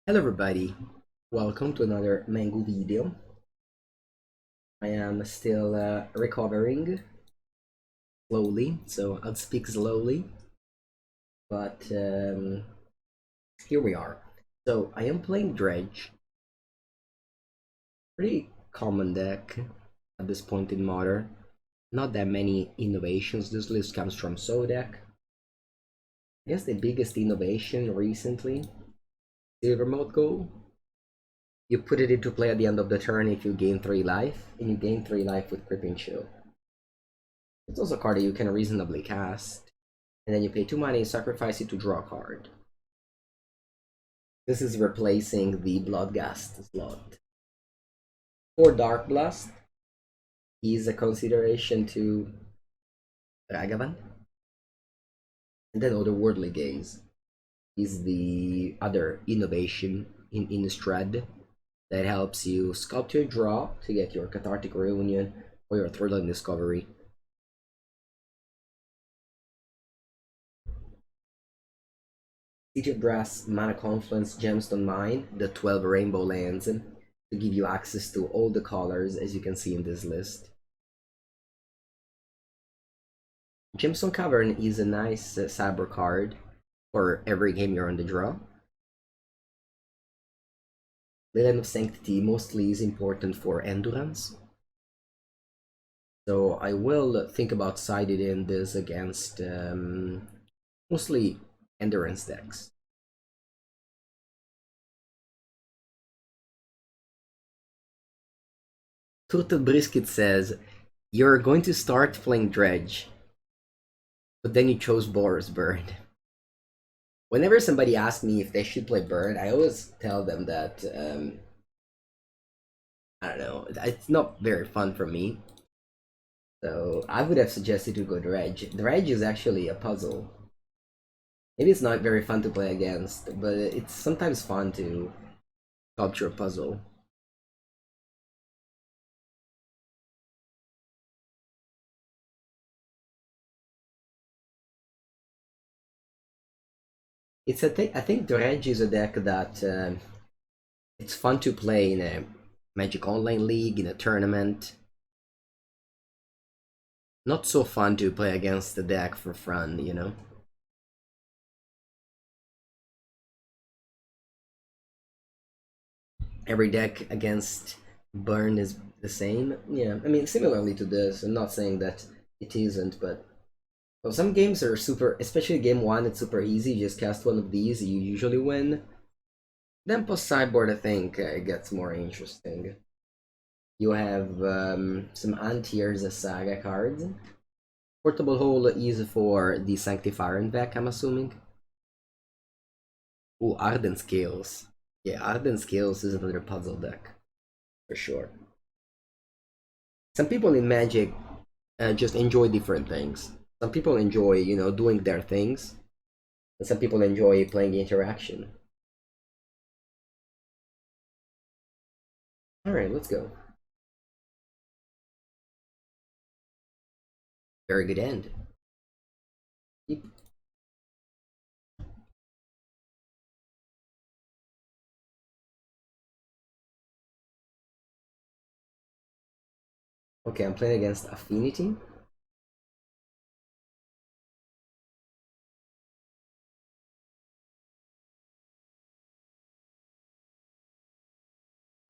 Hello everybody, welcome to another Mango video. I am still recovering slowly, so I'll speak slowly, but here we are. So I am playing Dredge, pretty common deck at this point in Modern. Not that many innovations, this list comes from Sodek. I guess the biggest innovation recently, Silversmote Ghoul. You put it into play at the end of the turn if you gain 3 life, and you gain 3 life with Crippling Chill. It's also a card that you can reasonably cast, and then you pay 2 money and sacrifice it to draw a card. This is replacing the Bloodghast slot. For Darkblast, is a consideration to Ragavan. And then Otherworldly Gaze is the other innovation in Innistrad that helps you sculpt your draw to get your Cathartic Reunion or your Thrilling Discovery. City of Brass, Mana Confluence, Gemstone Mine, the 12 rainbow lands to give you access to all the colors as you can see in this list. Gemstone Cavern is a nice cyber card for every game you're on the draw. Leyline of Sanctity mostly is important for endurance. So I will think about siding in this against mostly endurance decks. Turtle Brisket says, you're going to start playing Dredge, but then you chose Boros Burn. Whenever somebody asks me if they should play Burn, I always tell them that, I don't know, it's not very fun for me. So I would have suggested to go Dredge. Dredge is actually a puzzle. Maybe it's not very fun to play against, but it's sometimes fun to sculpture a puzzle. I think Dredge is a deck that it's fun to play in a Magic Online League, in a tournament. Not so fun to play against the deck for fun, you know? Every deck against Burn is the same. Yeah, I mean, similarly to this, I'm not saying that it isn't, but well, some games are super, especially game 1, it's super easy. You just cast one of these, you usually win. Then post sideboard, I think it gets more interesting. You have some Antier's Saga cards. Portable Hole is for the Sanctifier deck, I'm assuming. Ooh, Ardent Scales. Yeah, Ardent Scales is another puzzle deck, for sure. Some people in Magic just enjoy different things. Some people enjoy, you know, doing their things. And some people enjoy playing interaction. Alright, let's go. Very good end. Yep. Okay, I'm playing against Affinity.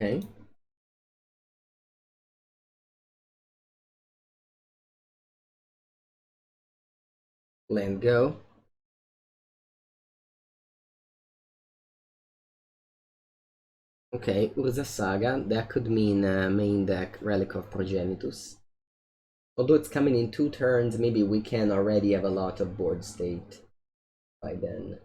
Okay. Land go. Okay, Urza Saga. That could mean main deck Relic of Progenitus. Although it's coming in 2 turns, maybe we can already have a lot of board state by then.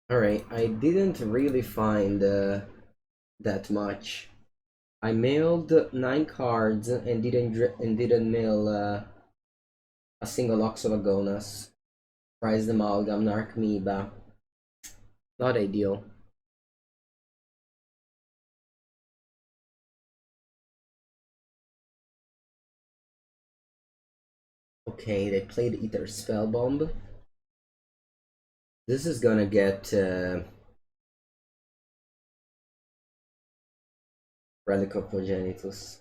Alright, I didn't really find that much I mailed 9 cards and didn't mail a single Ox of Agonas. Prized Amalgam, Narcomoeba. Not ideal. Okay, they played Ether Spellbomb. This is gonna get Relic of Progenitus.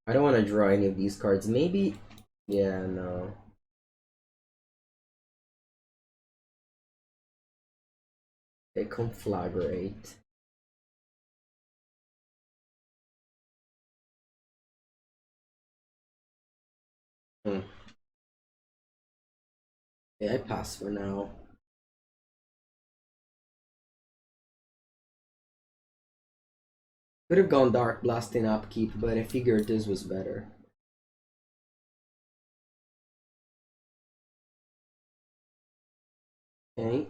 I don't want to draw any of these cards. Maybe, yeah, no. Okay, Conflagrate. Yeah, I pass for now. Could have gone Darkblast in upkeep, but I figured this was better. Okay.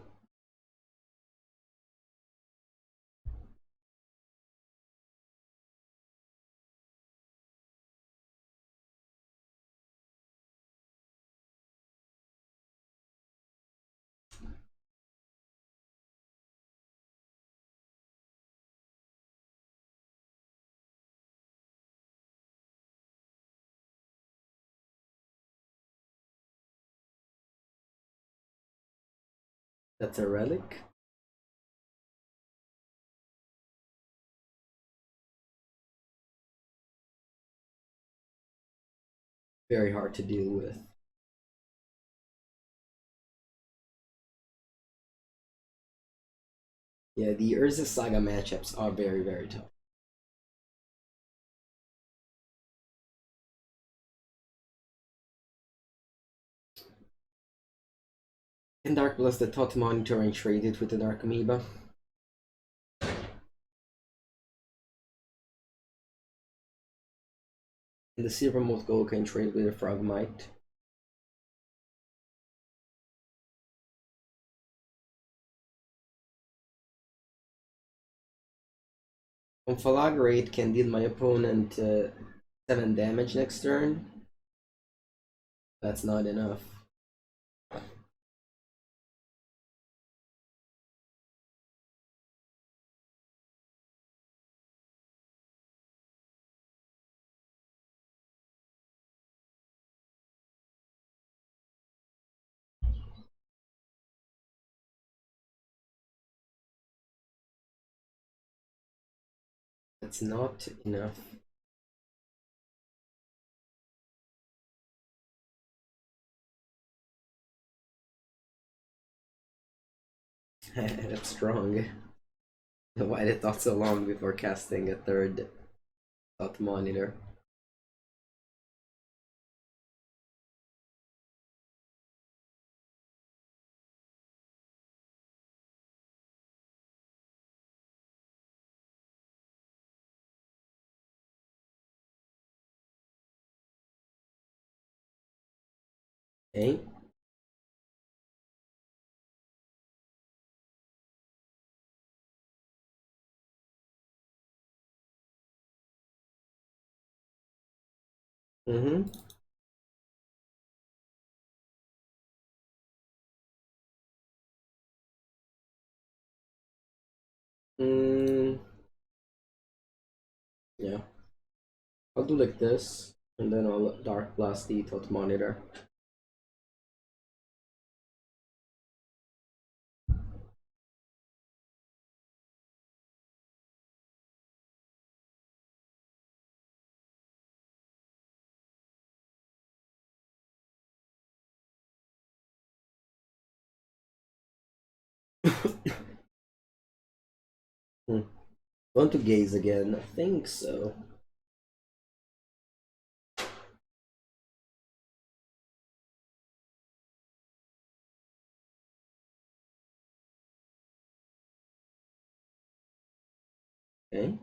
That's a relic. Very hard to deal with. Yeah, the Urza Saga matchups are very, very tough. And Darkblast the Thought Monitor and trade it with the Narcomoeba. And the Silvermote Ghoul can trade with a Frogmite. Conflagrate can deal my opponent 7 damage next turn. That's not enough. That's not enough. That's strong. Why did it thought so long before casting a third Thought Monitor? Okay. Mm-hmm. Mm, yeah. I'll do like this, and then I'll Dark Blast the Thought Monitor. Want to gaze again? I think so. Okay,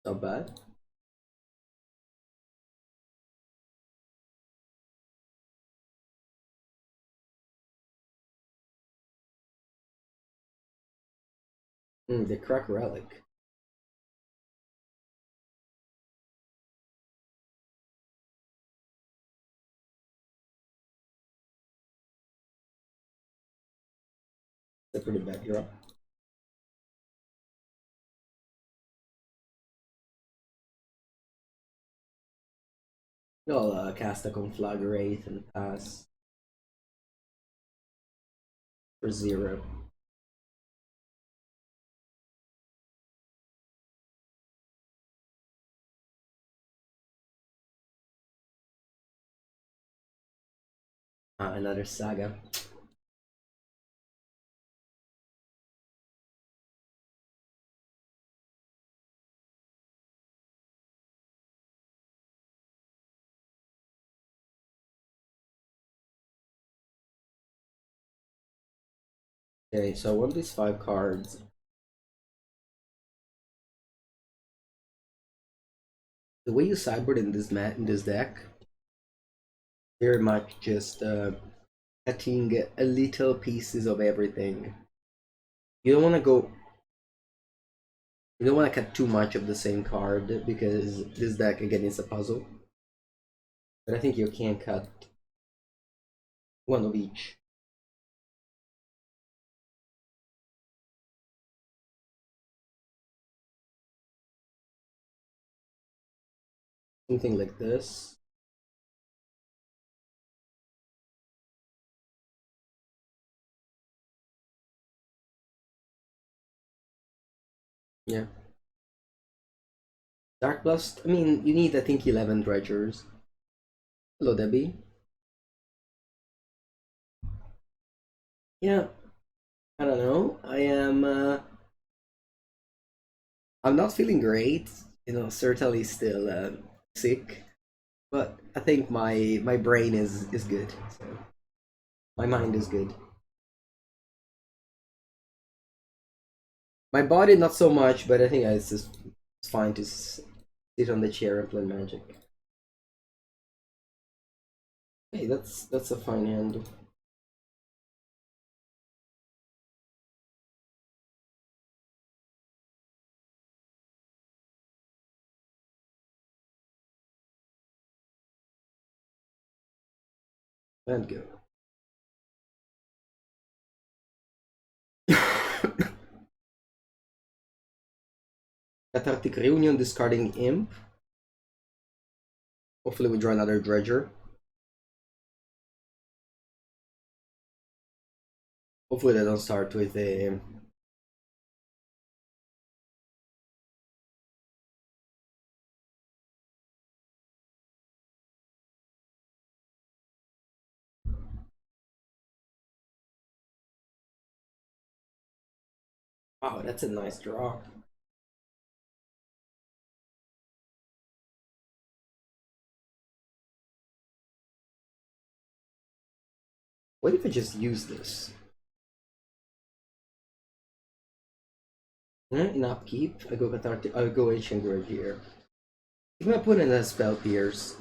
not bad. The Crack Relic. That's a pretty bad draw. I'll cast a Conflagrate and pass for 0. Another Saga. Okay, so I want these 5 cards. The way you sideboard in this deck, very much just cutting a little pieces of everything. You don't want to go. You don't want to cut too much of the same card because this deck again is a puzzle. But I think you can cut one of each. Something like this. Yeah. Darkblast, I mean, you need, I think, 11 dredgers. Hello, Debbie. Yeah, I don't know. I'm not feeling great. Certainly still sick. But I think my brain is good. So my mind is good. My body not so much, but I think it's fine to sit on the chair and play Magic. Hey, that's a fine hand. And go. Cathartic Reunion, discarding Imp. Hopefully we draw another Dredger. Hopefully they don't start with a... Wow, that's a nice draw. What if I just use this? In upkeep, I go Cathartic. I go Ancient Grudge here. I'm gonna put in a Spell Pierce.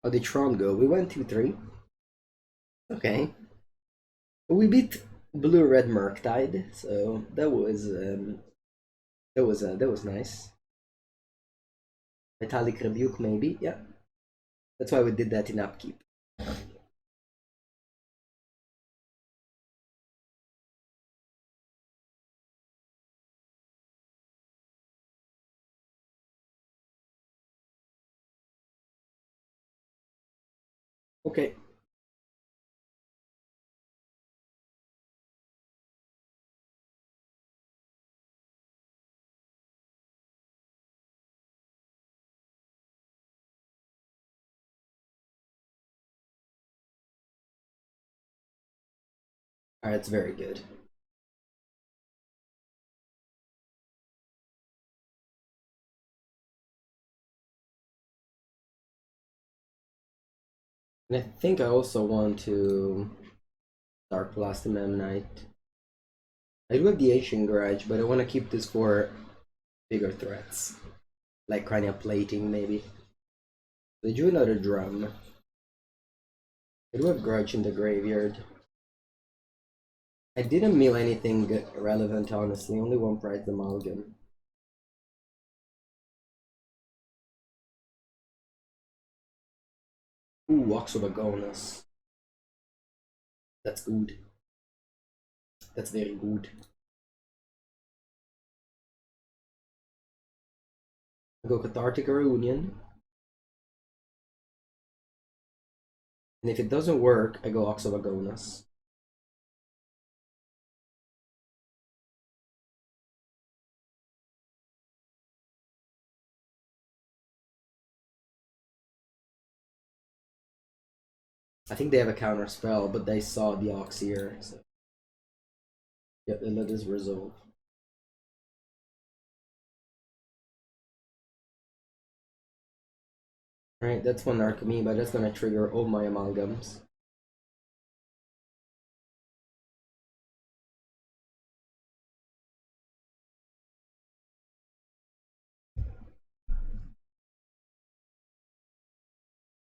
How did Tron go? We went 2-3. Okay. We beat Blue Red Murktide, so that was nice. Metallic Rebuke maybe, yeah. That's why we did that in upkeep. Okay. Alright, it's very good. And I think I also want to Darkblast the Memnite. I do have the Ancient Grudge, but I want to keep this for bigger threats. Like cranial plating, maybe. They drew another drum. I do have Grudge in the graveyard. I didn't mill anything relevant, honestly. Only one Prized Amalgam. Ooh, Ox of Agonas. That's good. That's very good. I go Cathartic Reunion. And if it doesn't work, I go Ox of Agonas. I think they have a counter spell, but they saw the Ox here, so yeah, they let us resolve. Alright, that's one Narcomoeba, that's gonna trigger all my amalgams.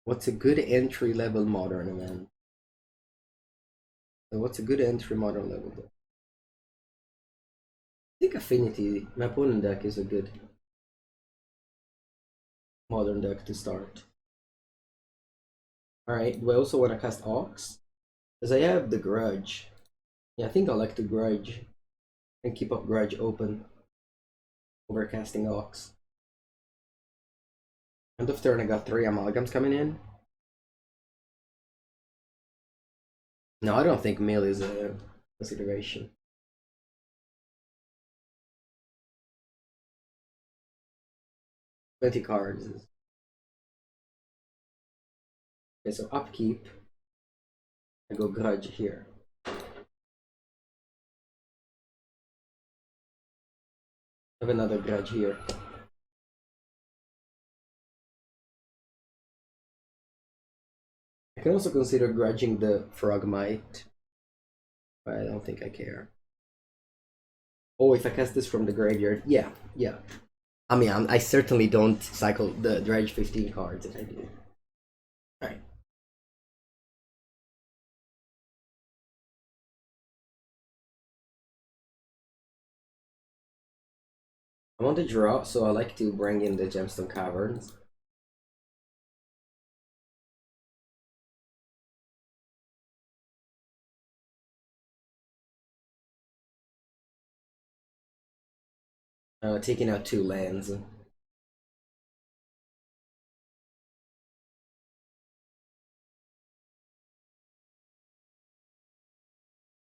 What's a good entry level modern event? What's a good entry modern level though? I think Affinity, my opponent deck, is a good modern deck to start. Alright, do I also want to cast Ox? Because I have the Grudge. Yeah, I think I like the Grudge. And keep up Grudge open over casting Ox. End of turn, I got 3 amalgams coming in. No, I don't think mill is a consideration. Twenty cards. Okay, so upkeep. I go Grudge here. I have another Grudge here. I can also consider grudging the Frogmite, but I don't think I care. Oh, if I cast this from the graveyard, yeah. I mean, I certainly don't cycle the Dredge 15 cards if I do. Alright. I want to draw, so I like to bring in the Gemstone Caverns. Taking out 2 lands.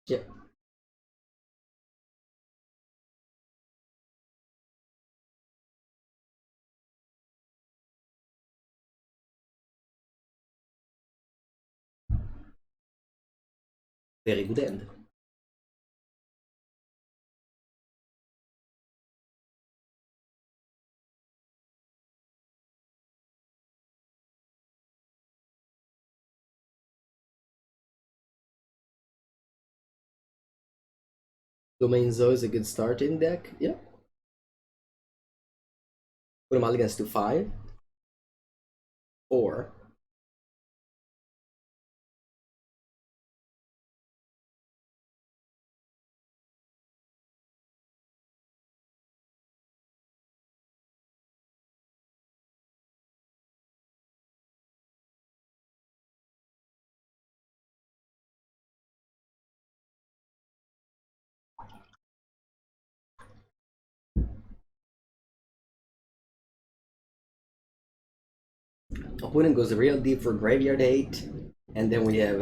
Yep. Very good end. Domain Zo is a good starting deck. Yeah. Put mulligans to 5. 4. Opponent goes real deep for Graveyard 8, and then we have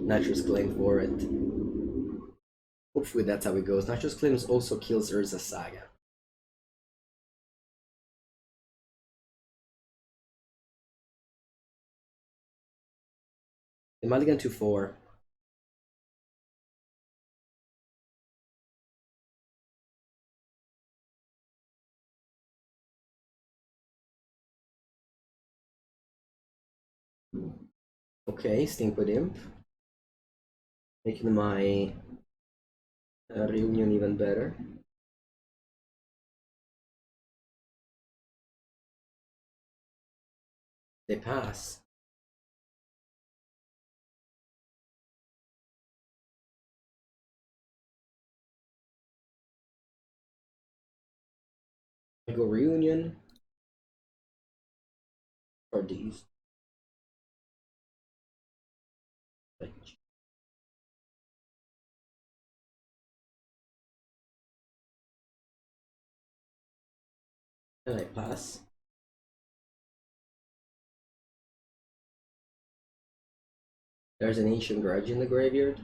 Natural's Claim for it. Hopefully that's how it goes. Natural's Claim also kills Urza Saga. The mulligan to 4. Okay, Stinkweed Imp. Making my reunion even better. They pass. I go reunion for these. And I pass. There's an Ancient Grudge in the graveyard.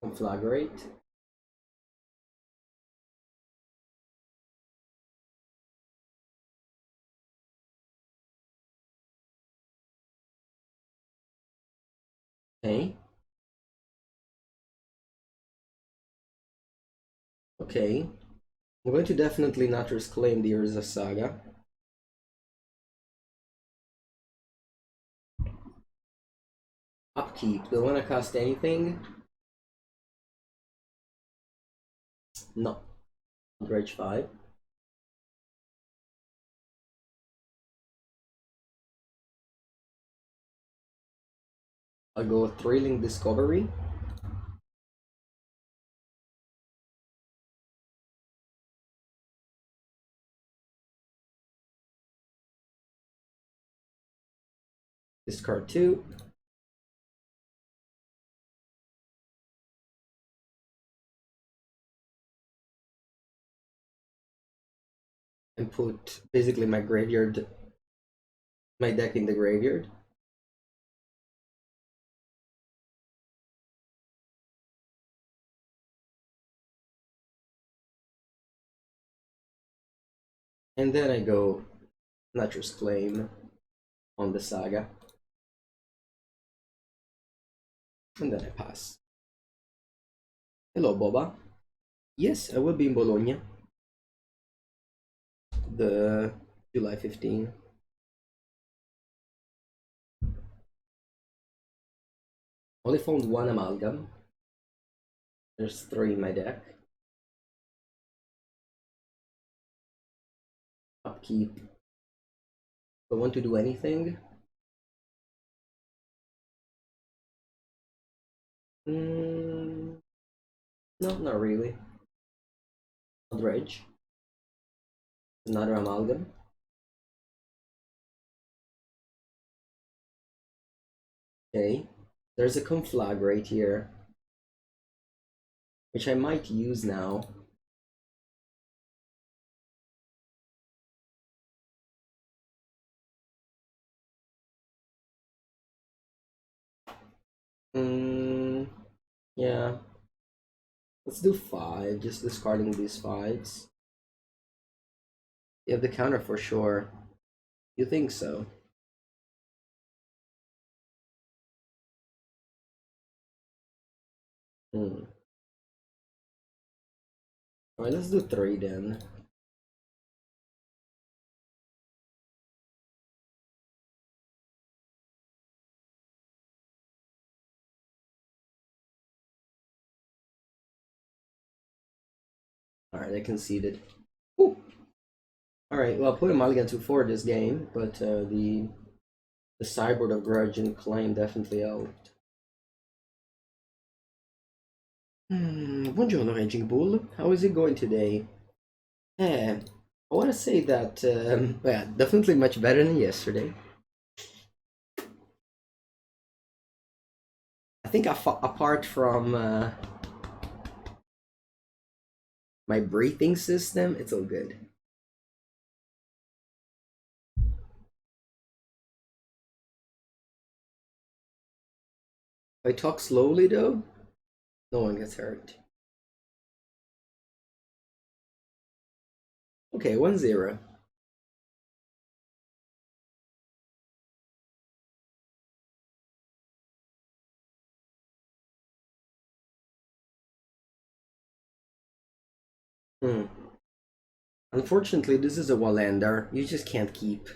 Conflagrate. Okay. Okay. I'm going to definitely not risk claim the Urza Saga. Upkeep. Do I want to cast anything? No. Dredge 5. I'll go Thrilling Discovery. Discard 2. And put basically my graveyard, my deck in the graveyard. And then I go Nature's Claim on the Saga. And then I pass. Hello, Boba. Yes, I will be in Bologna. The July 15. Only found one Amalgam. There's 3 in my deck. Upkeep. Do I want to do anything? No, not really. Dredge. Another Amalgam. Okay. There's a Conflagrate here, which I might use now. Yeah. Let's do 5, just discarding these 5s. You have the counter for sure. You think so? Alright, let's do 3 then. Alright, I conceded. Ooh. Alright, well, I put a mulligan to 4 this game, but the sideboard of Grudge and Claim definitely helped. Buongiorno, Raging Bull. How is it going today? I want to say that, yeah, definitely much better than yesterday. I think apart from my breathing system, it's all good. If I talk slowly though, no one gets hurt. Okay, 1-0. Unfortunately, this is a Wallander. You just can't keep.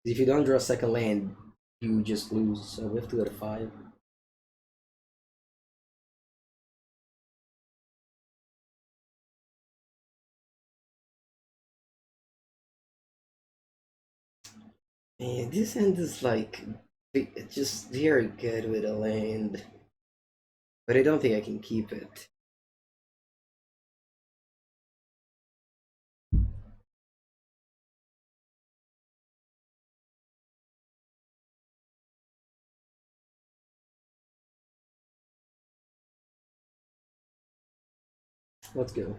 If you don't draw a second land, you just lose. So we have to go to 5. Man, this hand is like just very good with a land, but I don't think I can keep it. Let's go.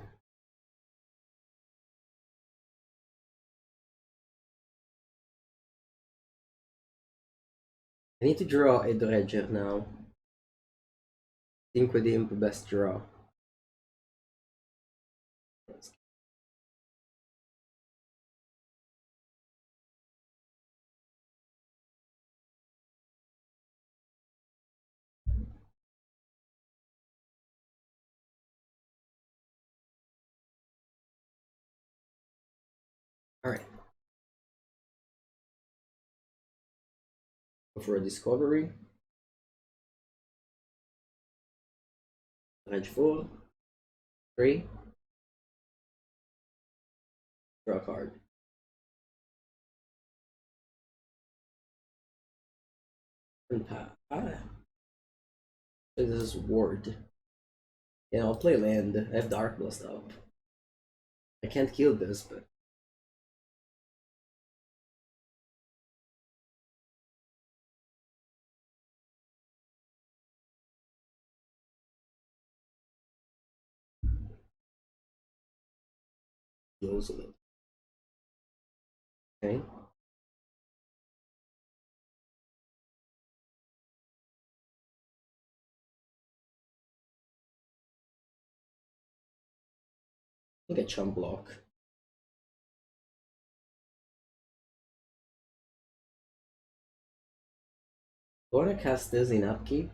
I need to draw a Dredge now. Stinkweed Imp, best draw. Alright. Go for a discovery. Dredge 4. 3. Draw a card. And so this is Ward. Yeah, I'll play land. I have Darkblast up. I can't kill this, but close a little. Okay. I think a chump block. I wanna cast this in upkeep.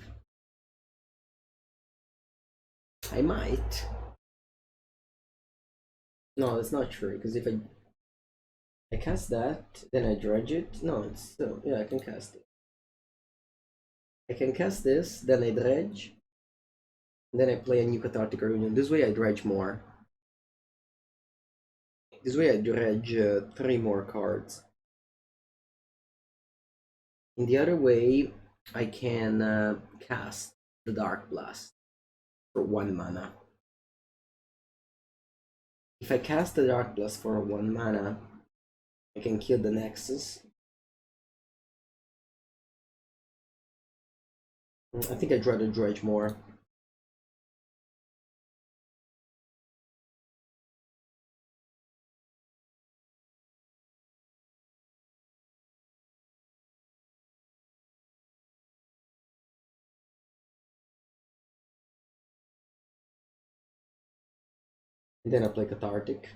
I might. No, that's not true, because if I cast that, then I dredge it. No, it's still, yeah, I can cast it. I can cast this, then I dredge, and then I play a new Cathartic Reunion. This way I dredge more. This way I dredge 3 more cards. In the other way, I can cast the Darkblast for 1 mana. If I cast the Darkblast for 1 mana, I can kill the Nexus. I think I'd rather dredge more. And then I play Cathartic.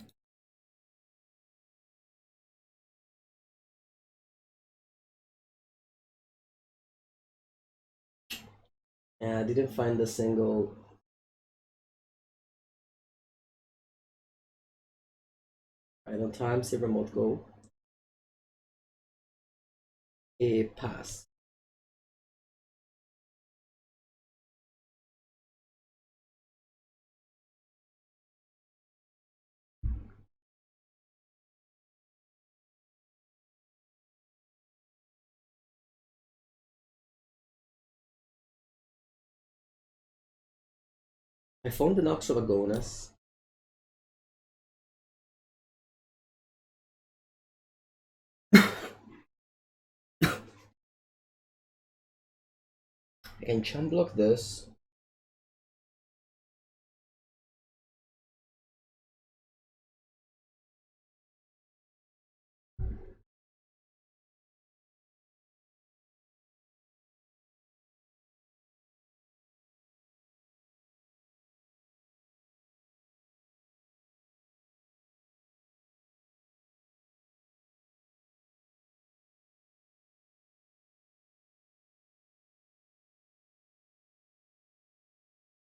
I didn't find a single. Final time, Silversmote Ghoul. A pass. I found an Ox of Agonas. I can chump block this.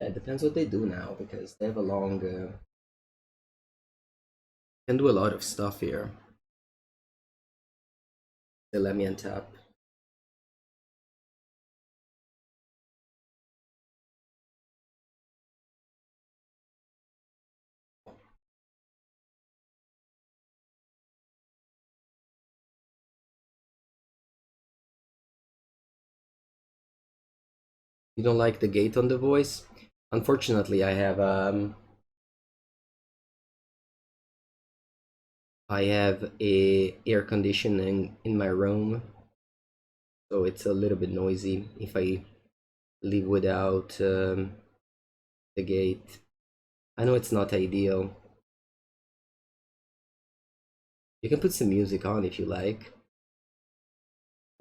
It depends what they do now because they have a long. Can do a lot of stuff here. They let me untap. You don't like the gate on the voice? Unfortunately, I have a air conditioning in my room, so it's a little bit noisy if I leave without the gate. I know it's not ideal. You can put some music on if you like.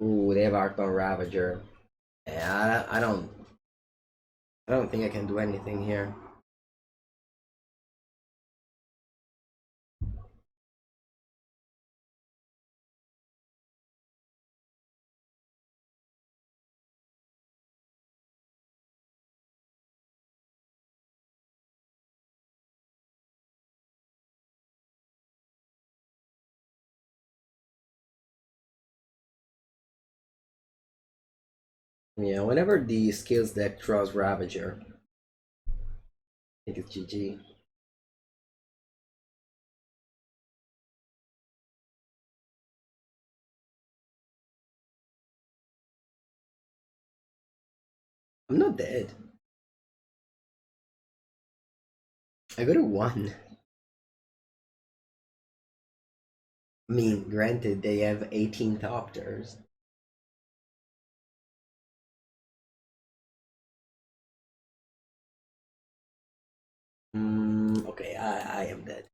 Ooh, they have Arcbound Ravager. Yeah, I don't think I can do anything here. Yeah, whenever the skills deck draws Ravager, I think it's GG. I'm not dead. I go to 1. I mean, granted, they have 18 Thopters. Okay, I am dead.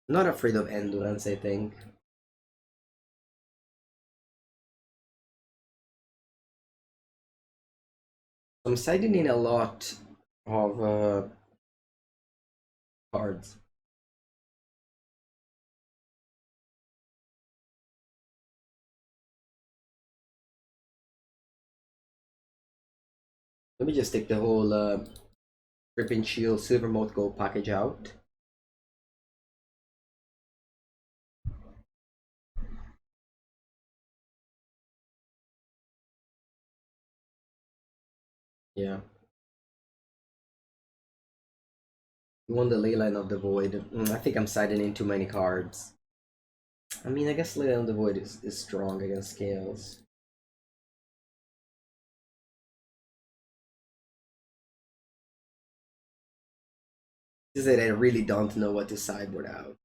I'm not afraid of endurance, I think. I'm siding in a lot of cards. Let me just take the whole Rip and Shield Silvermote Ghoul package out. Yeah. You want the Leyline of the Void. I think I'm siding in too many cards. I mean, I guess Leyline of the Void is strong against Scales. Is that I really don't know what to sideboard out.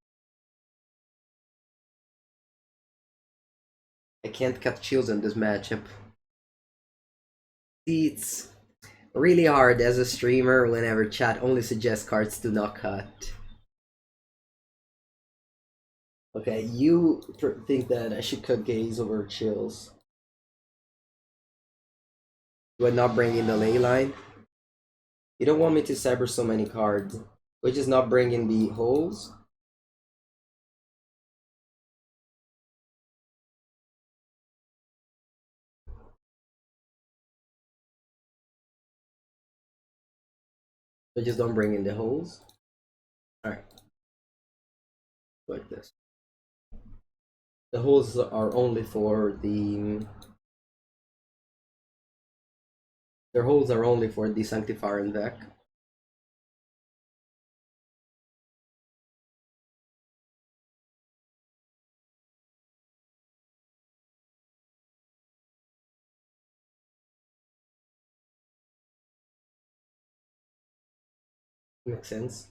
I can't cut shields in this matchup. See, it's really hard as a streamer whenever chat only suggests cards to not cut. Okay, you think that I should cut Gaze over Chills. Do I not bring in the ley line? You don't want me to cyber so many cards. Which is not bring in the holes? I just don't bring in the holes? Alright. Like this. The holes are only for the... Their holes are only for the Sanctifier deck. Makes sense.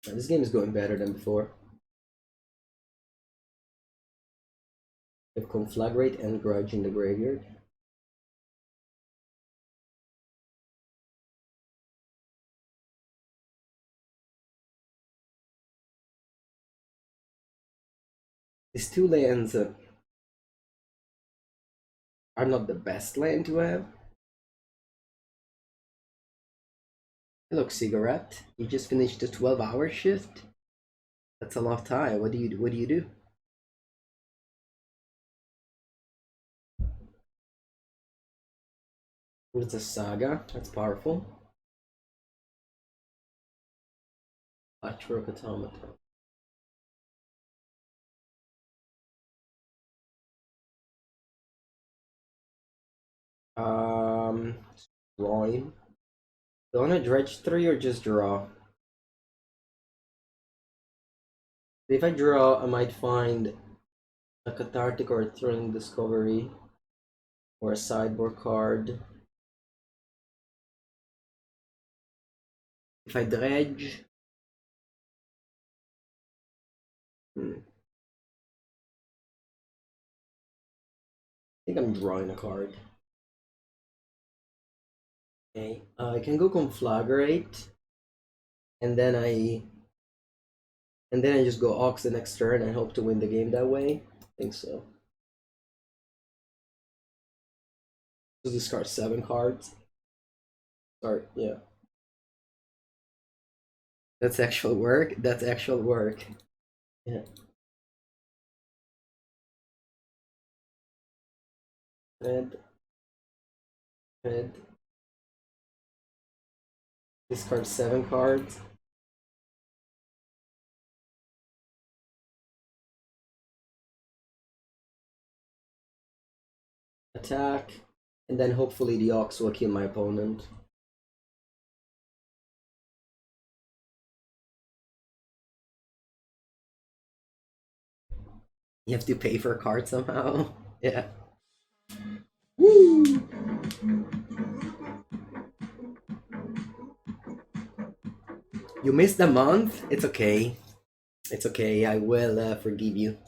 This game is going better than before. We have Conflagrate and Grudge in the graveyard. These two lands are not the best land to have. Look, cigarette. You just finished a 12-hour shift. That's a long time. What do you do? It's a saga. That's powerful. Patchwork automaton. Drawing. Do you want to dredge 3 or just draw? If I draw, I might find a Cathartic or a Thrilling Discovery or a sideboard card. If I dredge, I think I'm drawing a card. Okay, I can go Conflagrate, and then I just go Ox the next turn and hope to win the game that way. I think so. Just discard 7 cards. Sorry, yeah. That's actual work. That's actual work. Yeah. Red. Discard 7 cards. Attack, and then hopefully the Ox will kill my opponent. You have to pay for a card somehow. Yeah. Woo! You missed a month? It's okay. It's okay. I will forgive you.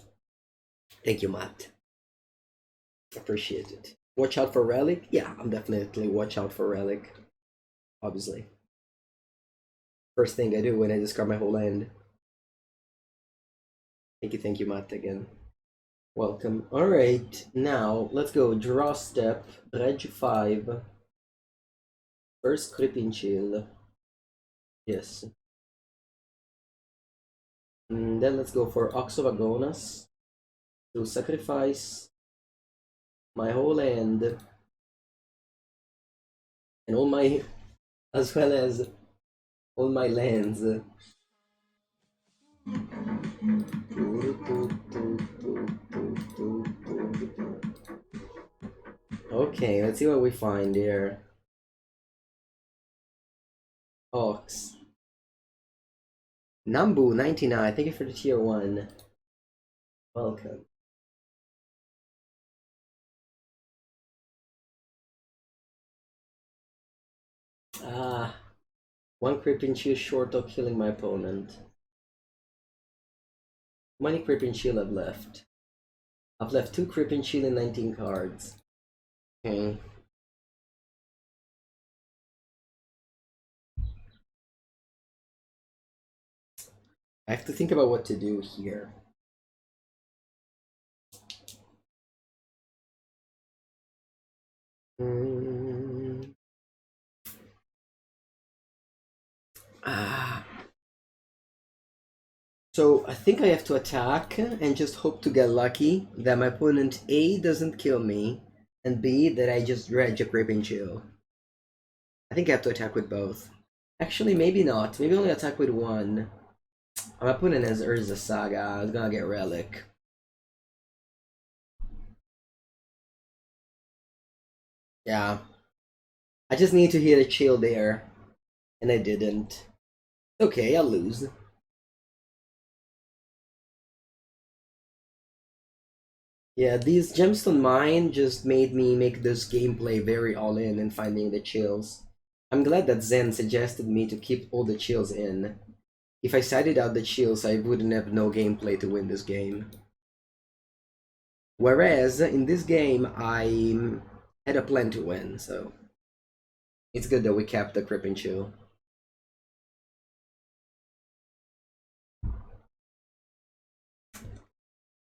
Thank you, Matt. Appreciate it. Watch out for Relic? Yeah, I'm definitely watch out for Relic. Obviously. First thing I do when I discard my whole hand. Thank you, Matt, again. Welcome. Alright, now let's go. Draw step, Dredge 5. First Creeping Chill. Yes. And then let's go for Ox of Agonas to sacrifice my whole hand and all my, as well as all my lands. Okay, let's see what we find here. Ox. Nambu 99, thank you for the tier 1. Welcome. Ah, 1 Creeping Chill short of killing my opponent. How many Creeping Chill I've left? I've left 2 Creeping Chill and 19 cards. Okay. I have to think about what to do here. So I think I have to attack and just hope to get lucky that my opponent A doesn't kill me and B that I just dredge a Creeping Chill. I think I have to attack with both. Actually, maybe not. Maybe only attack with one. My opponent has Urza Saga. I was gonna get Relic. Yeah. I just need to hit a chill there. And I didn't. Okay, I'll lose. Yeah, these Gemstone Mine just made me make this gameplay very all-in and finding the chills. I'm glad that Zen suggested me to keep all the chills in. If I sided out the chills, I wouldn't have no gameplay to win this game. Whereas, in this game, I had a plan to win, so... It's good that we kept the Creeping Chill.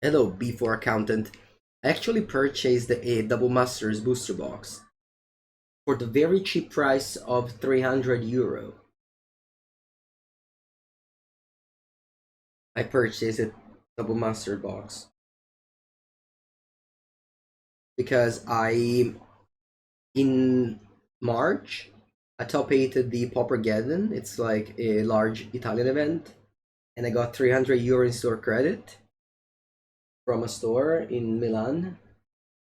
Hello, B4 Accountant. I actually purchased a Double Masters booster box for the very cheap price of €300. I purchased a double master box because in March I top 8 the Poppergeddon. It's like a large Italian event, and I got 300 euro in store credit from a store in Milan,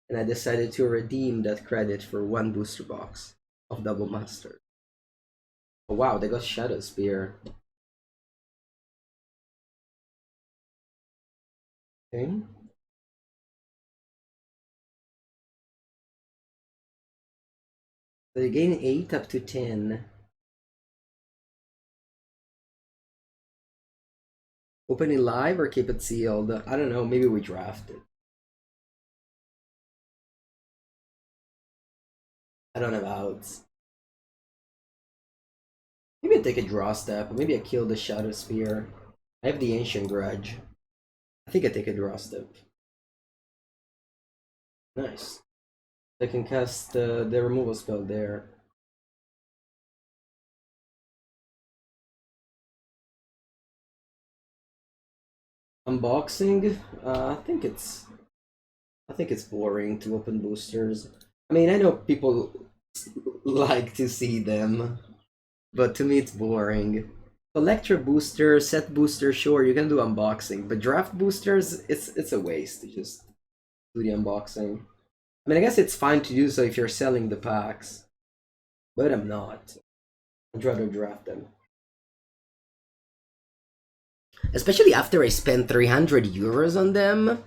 and I decided to redeem that credit for one booster box of Double Master. Oh wow, they got Shadow Spear. Okay. So you gain 8 up to 10. Open it live or keep it sealed? I don't know, maybe we draft it. I don't have outs. Maybe I take a draw step, maybe I kill the Shadow Spear. I have the Ancient Grudge. I think I take a draw step. Nice. I can cast the removal spell there. Unboxing? I think it's boring to open boosters. I mean, I know people like to see them, but to me it's boring. Collector booster, set booster, sure, you can do unboxing, but draft boosters, it's a waste to just do the unboxing. I mean, I guess it's fine to do so if you're selling the packs, but I'm not. I'd rather draft them. Especially after I spent 300 euros on them,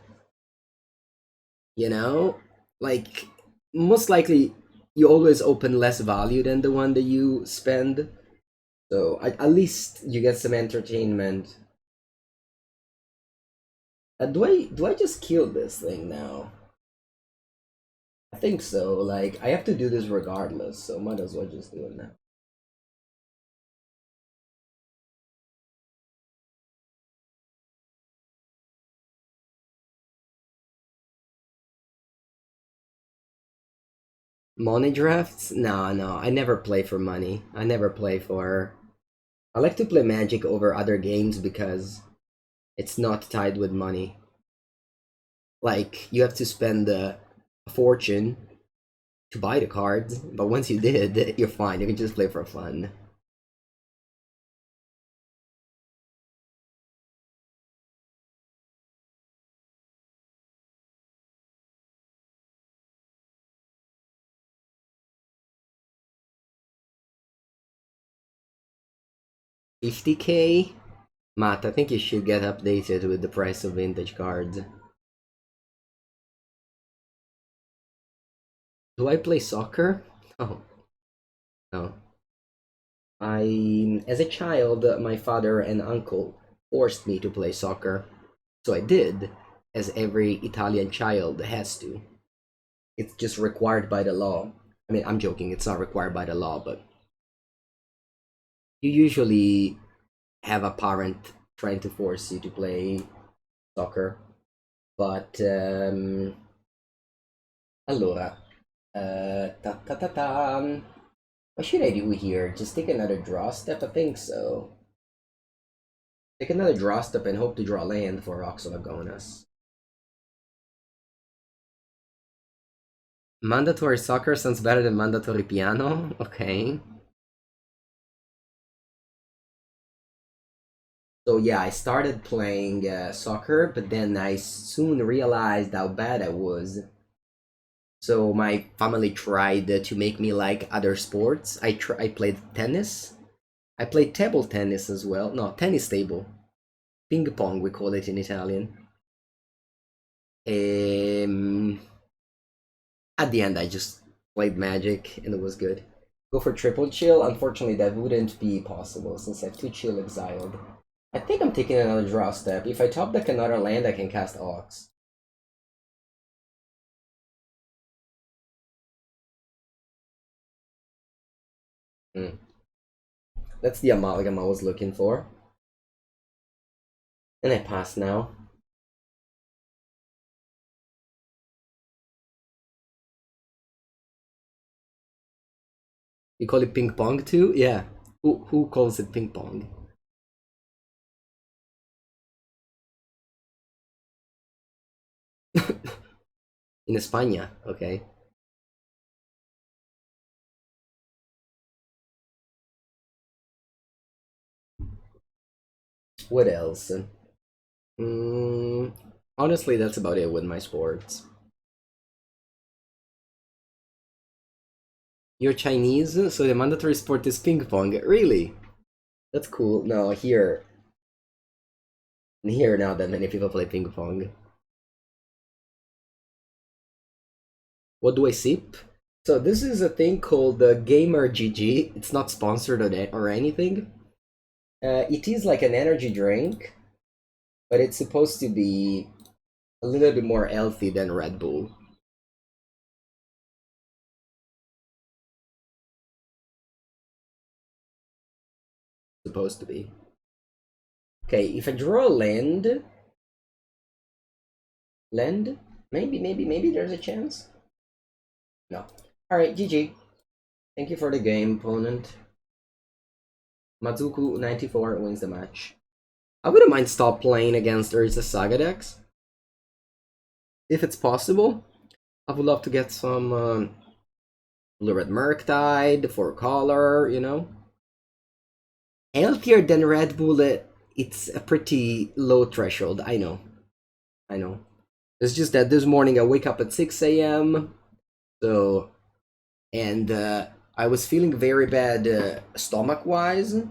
you know? Like, most likely you always open less value than the one that you spend. So at least you get some entertainment. Do I just kill this thing now? I think so. Like, I have to do this regardless, so might as well just do it now. Money drafts? No, no, I never play for money. I never play for. I like to play Magic over other games because it's not tied with money. Like, you have to spend a fortune to buy the cards, but once you did, you're fine. You can just play for fun. $50K? Matt, I think you should get updated with the price of vintage cards. Do I play soccer? Oh, no. As a child, my father and uncle forced me to play soccer. So I did, as every Italian child has to. It's just required by the law. I mean, I'm joking, it's not required by the law, but you usually have a parent trying to force you to play soccer. But, allora, ta ta ta ta. What should I do here? Just take another draw step? I think so. Take another draw step and hope to draw land for Ox of Agonas. Mandatory soccer sounds better than mandatory piano? Okay. So yeah, I started playing soccer, but then I soon realized how bad I was. So my family tried to make me like other sports. I played tennis. I played table tennis as well. No, tennis table. Ping pong, we call it in Italian. Um, at the end, I just played Magic and it was good. Go for triple chill. Unfortunately, that wouldn't be possible since I have two chill exiled. I think I'm taking another draw step. If I top deck another land, I can cast Ox. Hmm. That's the amalgam I was looking for. And I pass now. You call it ping pong too? Yeah. Who calls it ping pong? In España, okay. What else? Mm, honestly, that's about it with my sports. You're Chinese, so the mandatory sport is ping pong. Really? That's cool. No, here now that many people play ping pong. What do I sip? So this is a thing called the Gamer GG. It's not sponsored or anything. It is like an energy drink, but it's supposed to be a little bit more healthy than Red Bull. Supposed to be. Okay, if I draw a land, maybe there's a chance. No. All right, GG. Thank you for the game, opponent. Mazuku 94 wins the match. I wouldn't mind stop playing against Urza Saga decks. If it's possible. I would love to get some Blue Red Murktide for color, you know. Healthier than Red Bull, it's a pretty low threshold, I know. I know. It's just that this morning I wake up at 6 a.m. So, and I was feeling very bad stomach-wise,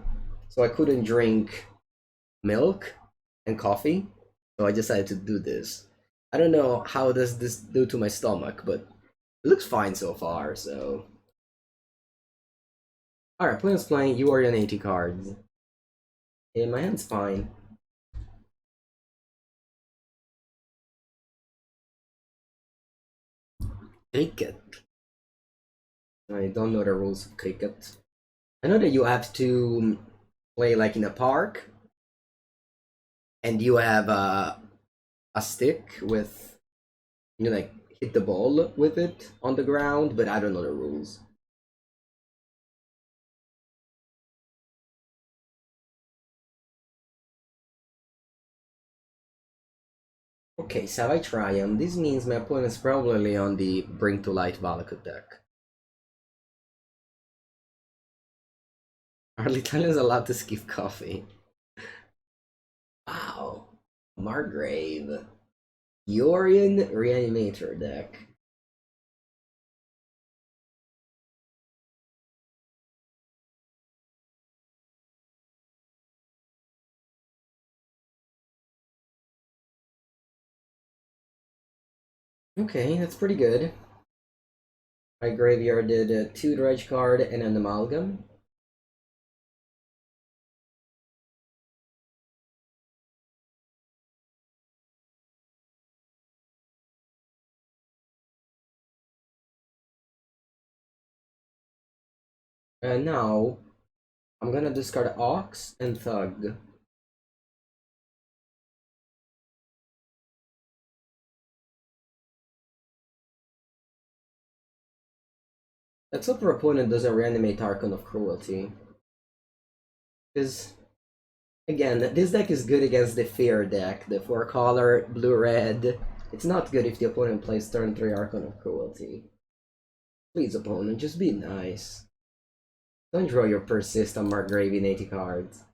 so I couldn't drink milk and coffee. So I decided to do this. I don't know how does this do to my stomach, but it looks fine so far. So, all right, playing. You are on 80 cards. Yeah, my hand's fine. Cricket. I don't know the rules of cricket. I know that you have to play like in a park, and you have a stick with you like hit the ball with it on the ground, but I don't know the rules. Okay, so I try him. This means my opponent's probably on the Bring to Light Valakut deck. Are Italians allowed to skip coffee? Wow. Margrave. Yorion Reanimator deck. Okay, that's pretty good. My graveyard did a 2 Dredge card and an Amalgam. And now, I'm gonna discard Ox and Thug. Let's hope our opponent doesn't reanimate Archon of Cruelty. Because, again, this deck is good against the Fear deck, the 4-color, blue-red. It's not good if the opponent plays turn 3 Archon of Cruelty. Please, opponent, just be nice. Don't draw your Persist on Margrave in 80 cards.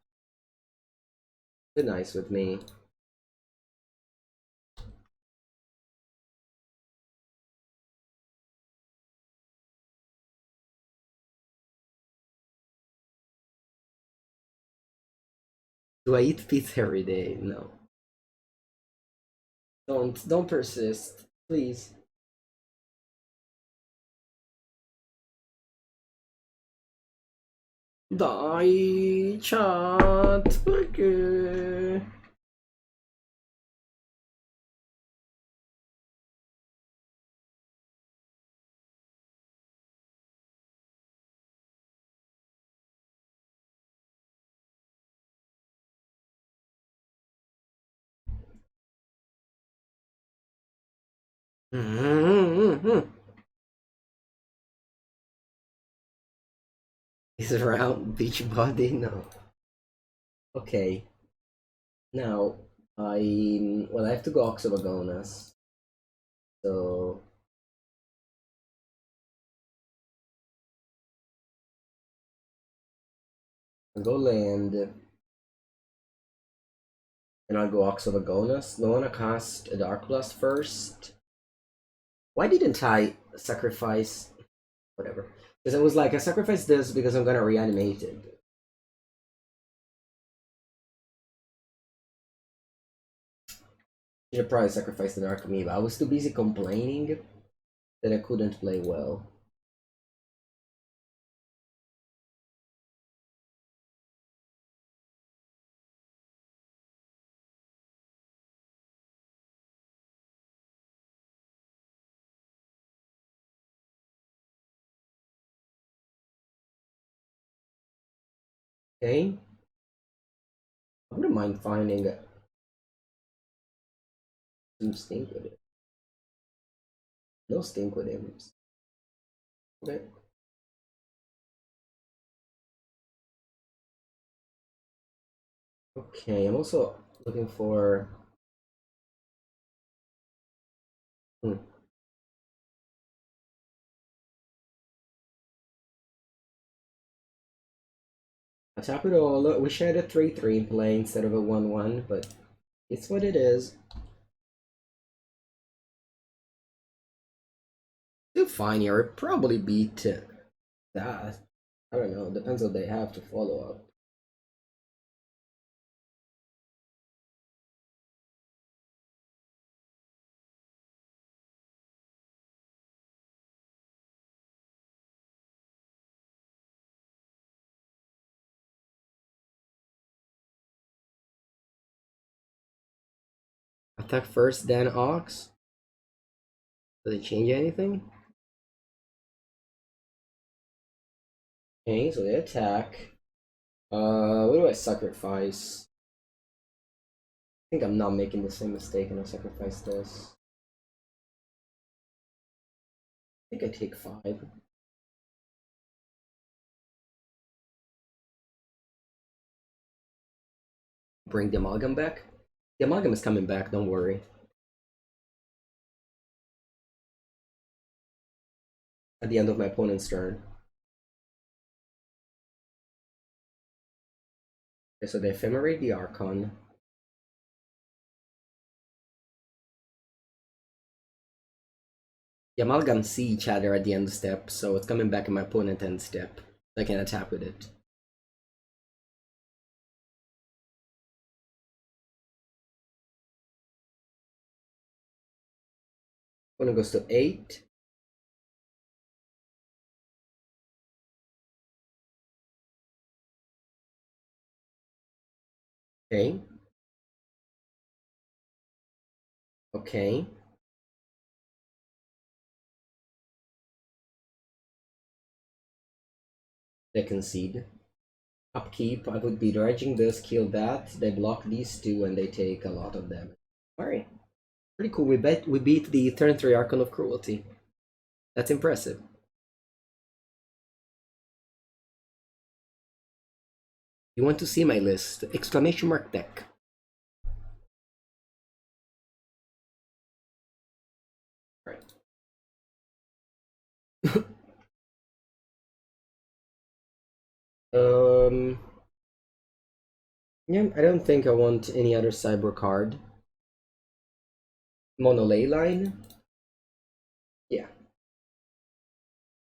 Be nice with me. Do I eat pizza every day? No. Don't persist. Please. Dai, chat, perché? Is around beach body? No. Okay. Now, I have to go Ox of Agonas. So I'll go land, and I'll go Ox of Agonas. I want to cast a Darkblast first. Why didn't I sacrifice? Whatever. Because I was like, I sacrificed this because I'm gonna reanimate it. Should probably sacrifice the Narcomoeba. I was too busy complaining that I couldn't play well. Okay. I wouldn't mind finding some Stinkweed Imps. No Stinkweed Imps. Okay. Okay, I'm also looking for. Hmm. I tap it all. Wish I had a 3/3 in play instead of a 1/1, but it's what it is. Still fine here. It probably beat that. I don't know. Depends what they have to follow up. Attack first, then Ox. Does it change anything? Okay, so they attack. What do I sacrifice? I think I'm not making the same mistake and I sacrifice this. I think I take 5. Bring the Amalgam back. The Amalgam is coming back, don't worry. At the end of my opponent's turn. Okay, so they ephemerate the Archon. The Amalgam see each other at the end step, so it's coming back in my opponent's end step. I can attack with it. Opponent goes to 8. Okay. Okay. They concede. Upkeep, I would be dredging this, kill that. They block these two and they take a lot of damage. Alright. Pretty cool. We beat the turn 3 Archon of Cruelty. That's impressive. You want to see my list? Exclamation mark deck. Right. Yeah, I don't think I want any other cyber card. Mono Leyline? Yeah.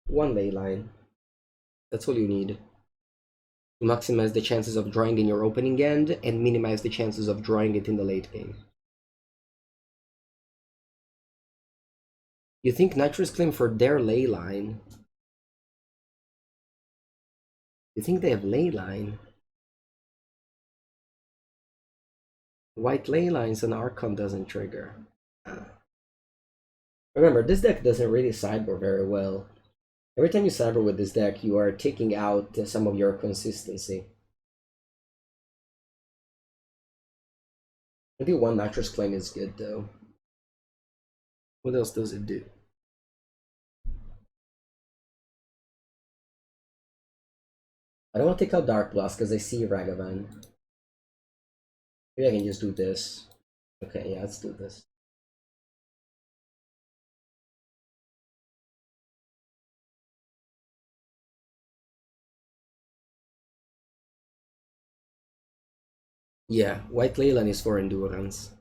1 Leyline. That's all you need. To maximize the chances of drawing in your opening end and minimize the chances of drawing it in the late game. You think Nitrous claim for their Leyline? You think they have Leyline? White Leylines and Archon doesn't trigger. Remember, this deck doesn't really sideboard very well. Every time you sideboard with this deck, you are taking out some of your consistency. Maybe 1 Nitrous Claim is good, though. What else does it do? I don't want to take out Darkblast because I see Ragavan. Maybe I can just do this. Okay, yeah, let's do this. Yeah, white Leyline is for endurance.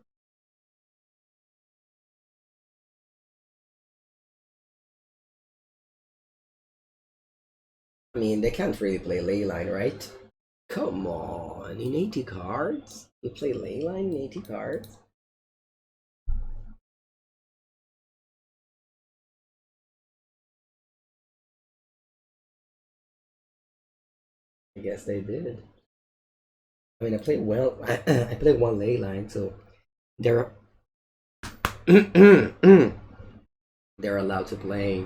I mean, they can't really play Leyline, right? Come on, in 80 cards? You play Leyline in 80 cards? I guess they did. I mean, I played well. I played one Leyline, so they're they're allowed to play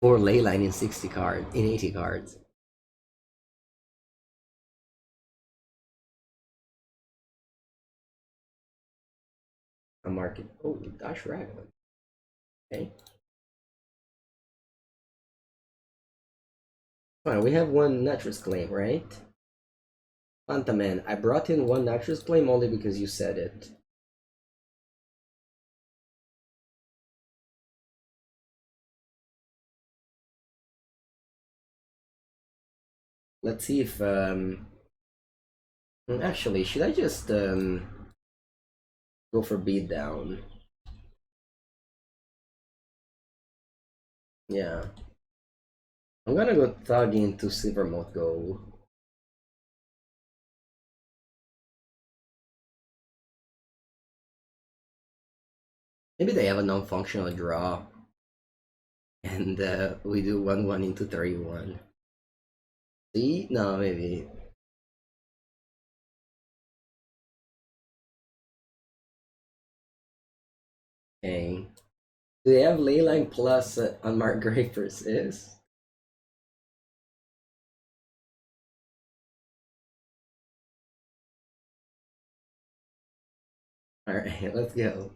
4 Leyline in 60 cards, in 80 cards. A market. Oh, Dash Raglan. Okay. Fine, we have one Naturous Claim, right? Fantaman, I brought in one Naturous Claim only because you said it. Let's see if actually, should I just go for beatdown? Yeah. I'm gonna go Thug into Silvermote Ghoul. Maybe they have a non-functional draw. And we do 1-1 into 3-1. See? No, maybe. Okay. Do they have Leyline plus Unmarked Grave Persist? Alright, let's go.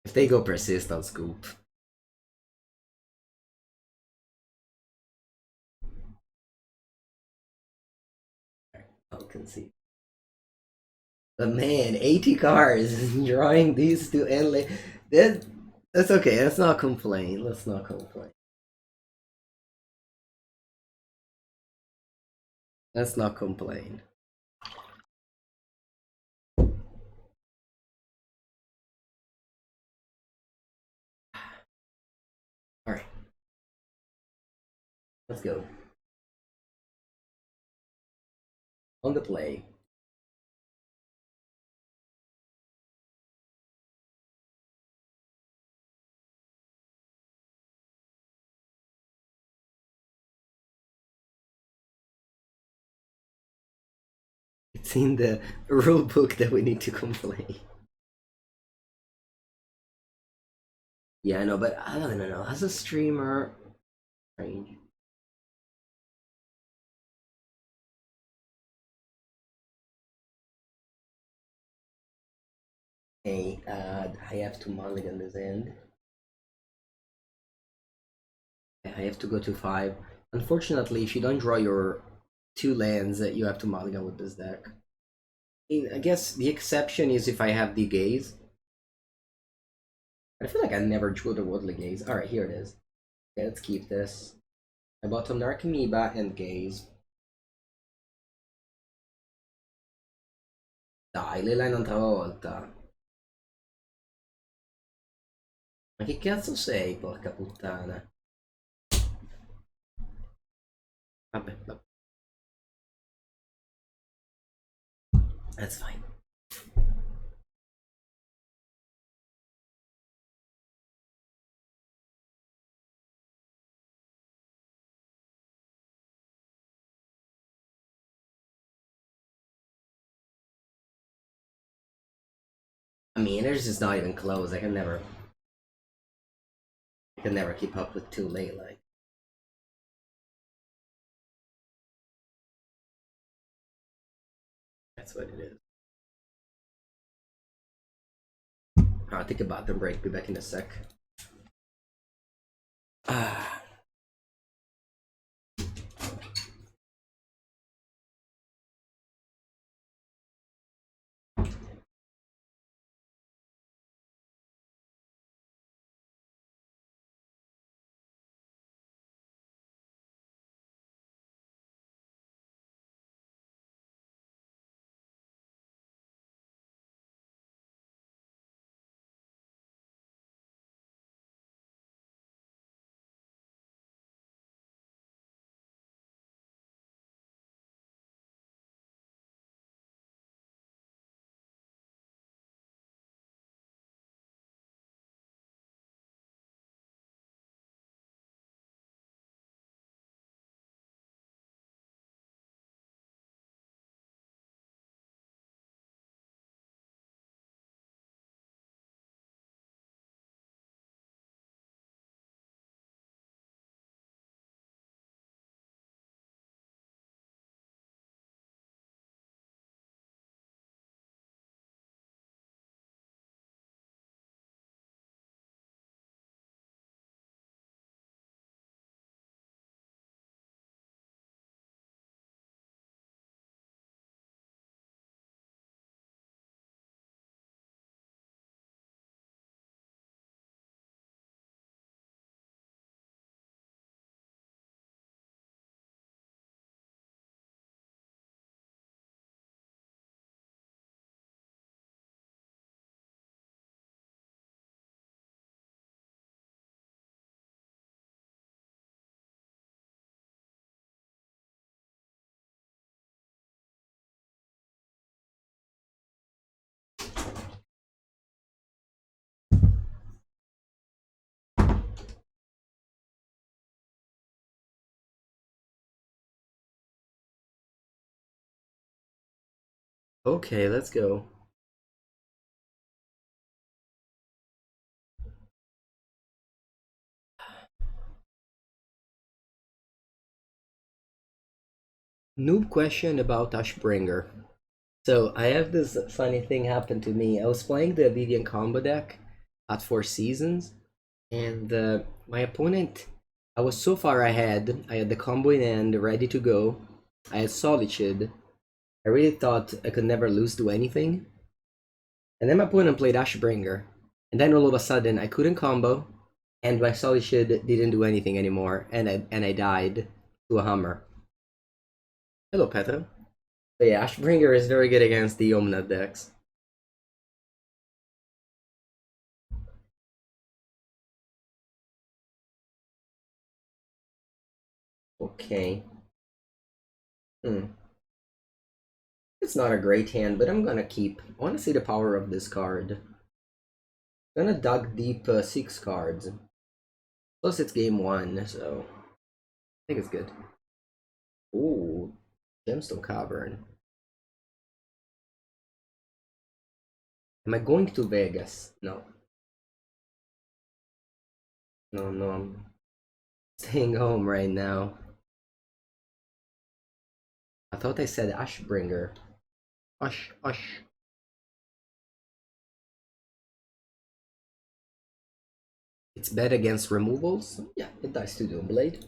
If they go Persist, I'll scoop. I'll concede. But man, 80 cards drawing these two endless. That's okay. Let's not complain. Let's not complain. Let's not complain. Alright. Let's go. On the play. It's in the rule book that we need to complain. Yeah, I know, but I don't know. As a streamer, strange. Hey, I have to mulligan this end. I have to go to 5. Unfortunately, if you don't draw your 2 lands, you have to mulligan with this deck. I guess the exception is if I have the Gaze. I feel like I never drew the Otherworldly Gaze. Alright, here it is. Okay, let's keep this. I bought some Narcomoeba and Gaze. Dai, Leyline un'altra volta. Ma che cazzo sei, porca puttana? Vabbè, vabbè. That's fine. I mean, it's just not even close. I can never keep up with 2 Leyline. That's what it is. I'll take a bathroom break. Be back in a sec. Ah. Okay, let's go. Noob question about Ashbringer. So I have this funny thing happen to me. I was playing the Vivian combo deck at Four Seasons, and my opponent, I was so far ahead. I had the combo in hand, ready to go. I had Solitude. I really thought I could never lose to anything. And then my opponent played Ashbringer. And then all of a sudden, I couldn't combo, and my Solitude didn't do anything anymore, and I died to a hammer. Hello, Petra. But yeah, Ashbringer is very good against the Omnat decks. Okay. Hmm. It's not a great hand, but I'm gonna keep. I want to see the power of this card. I'm gonna dug deep 6 cards. Plus, it's game 1, so I think it's good. Ooh, Gemstone Cavern. Am I going to Vegas? No. No, no, I'm staying home right now. I thought I said Ashbringer. Ush. It's bad against removals? Yeah, it dies to Doomblade.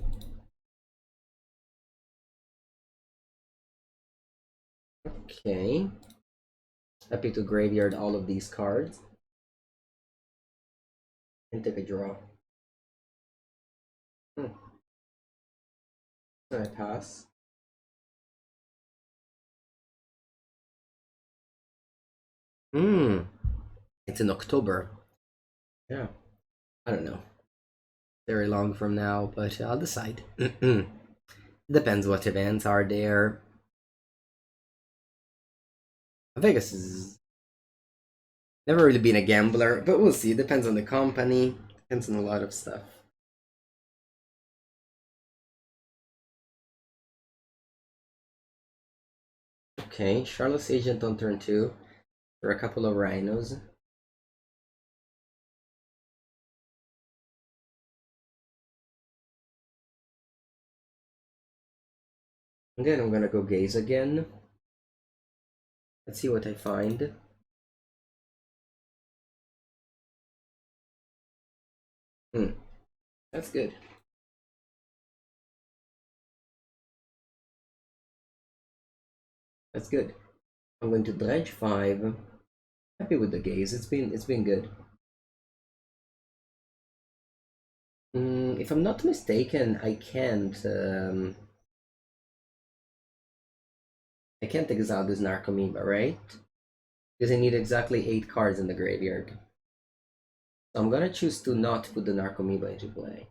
Okay. Happy to graveyard all of these cards. And take a draw. Hmm. I pass. Hmm. It's in October. Yeah. I don't know. Very long from now, but I'll decide. Depends what events are there. Vegas is never really been a gambler, but we'll see. Depends on the company. Depends on a lot of stuff. Okay, Charlotte's Agent on turn 2 for a couple of rhinos. And then I'm gonna go gaze again. Let's see what I find. Hmm, that's good. That's good. I'm going to dredge 5. Happy with the gaze. It's been good. If I'm not mistaken, I can't exile this Narcomoeba, right? Because I need exactly 8 cards in the graveyard. So I'm gonna choose to not put the Narcomoeba into play.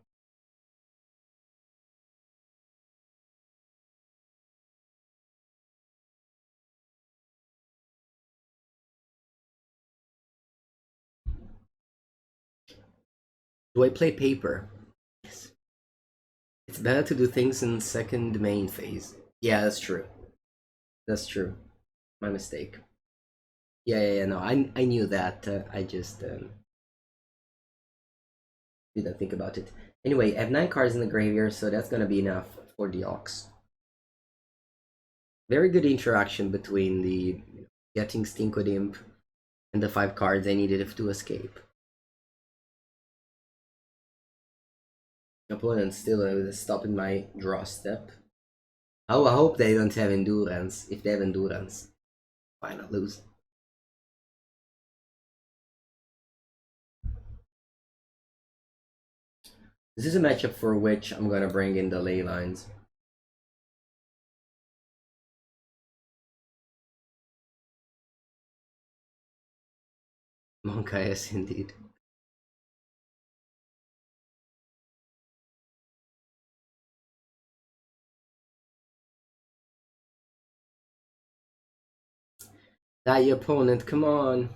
Do I play paper? Yes. It's better to do things in second main phase. Yeah, that's true. That's true. My mistake. Yeah. No, I knew that. I just didn't think about it. Anyway, I have 9 cards in the graveyard, so that's gonna be enough for the Ox. Very good interaction between the getting Stinkweed Imp and the 5 cards I needed to escape. Opponent still stopping my draw step. Oh, I hope they don't have endurance. If they have endurance, why not lose? This is a matchup for which I'm gonna bring in the ley lines. Monka, yes, indeed. That your opponent, come on.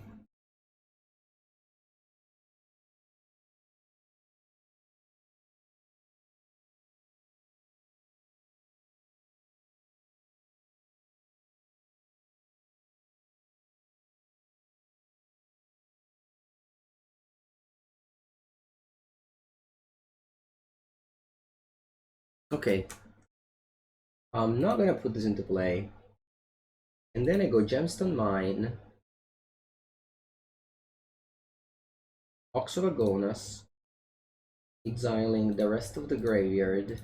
Okay. I'm not gonna put this into play. And then I go Gemstone Mine, Ox of Agonas, exiling the rest of the graveyard.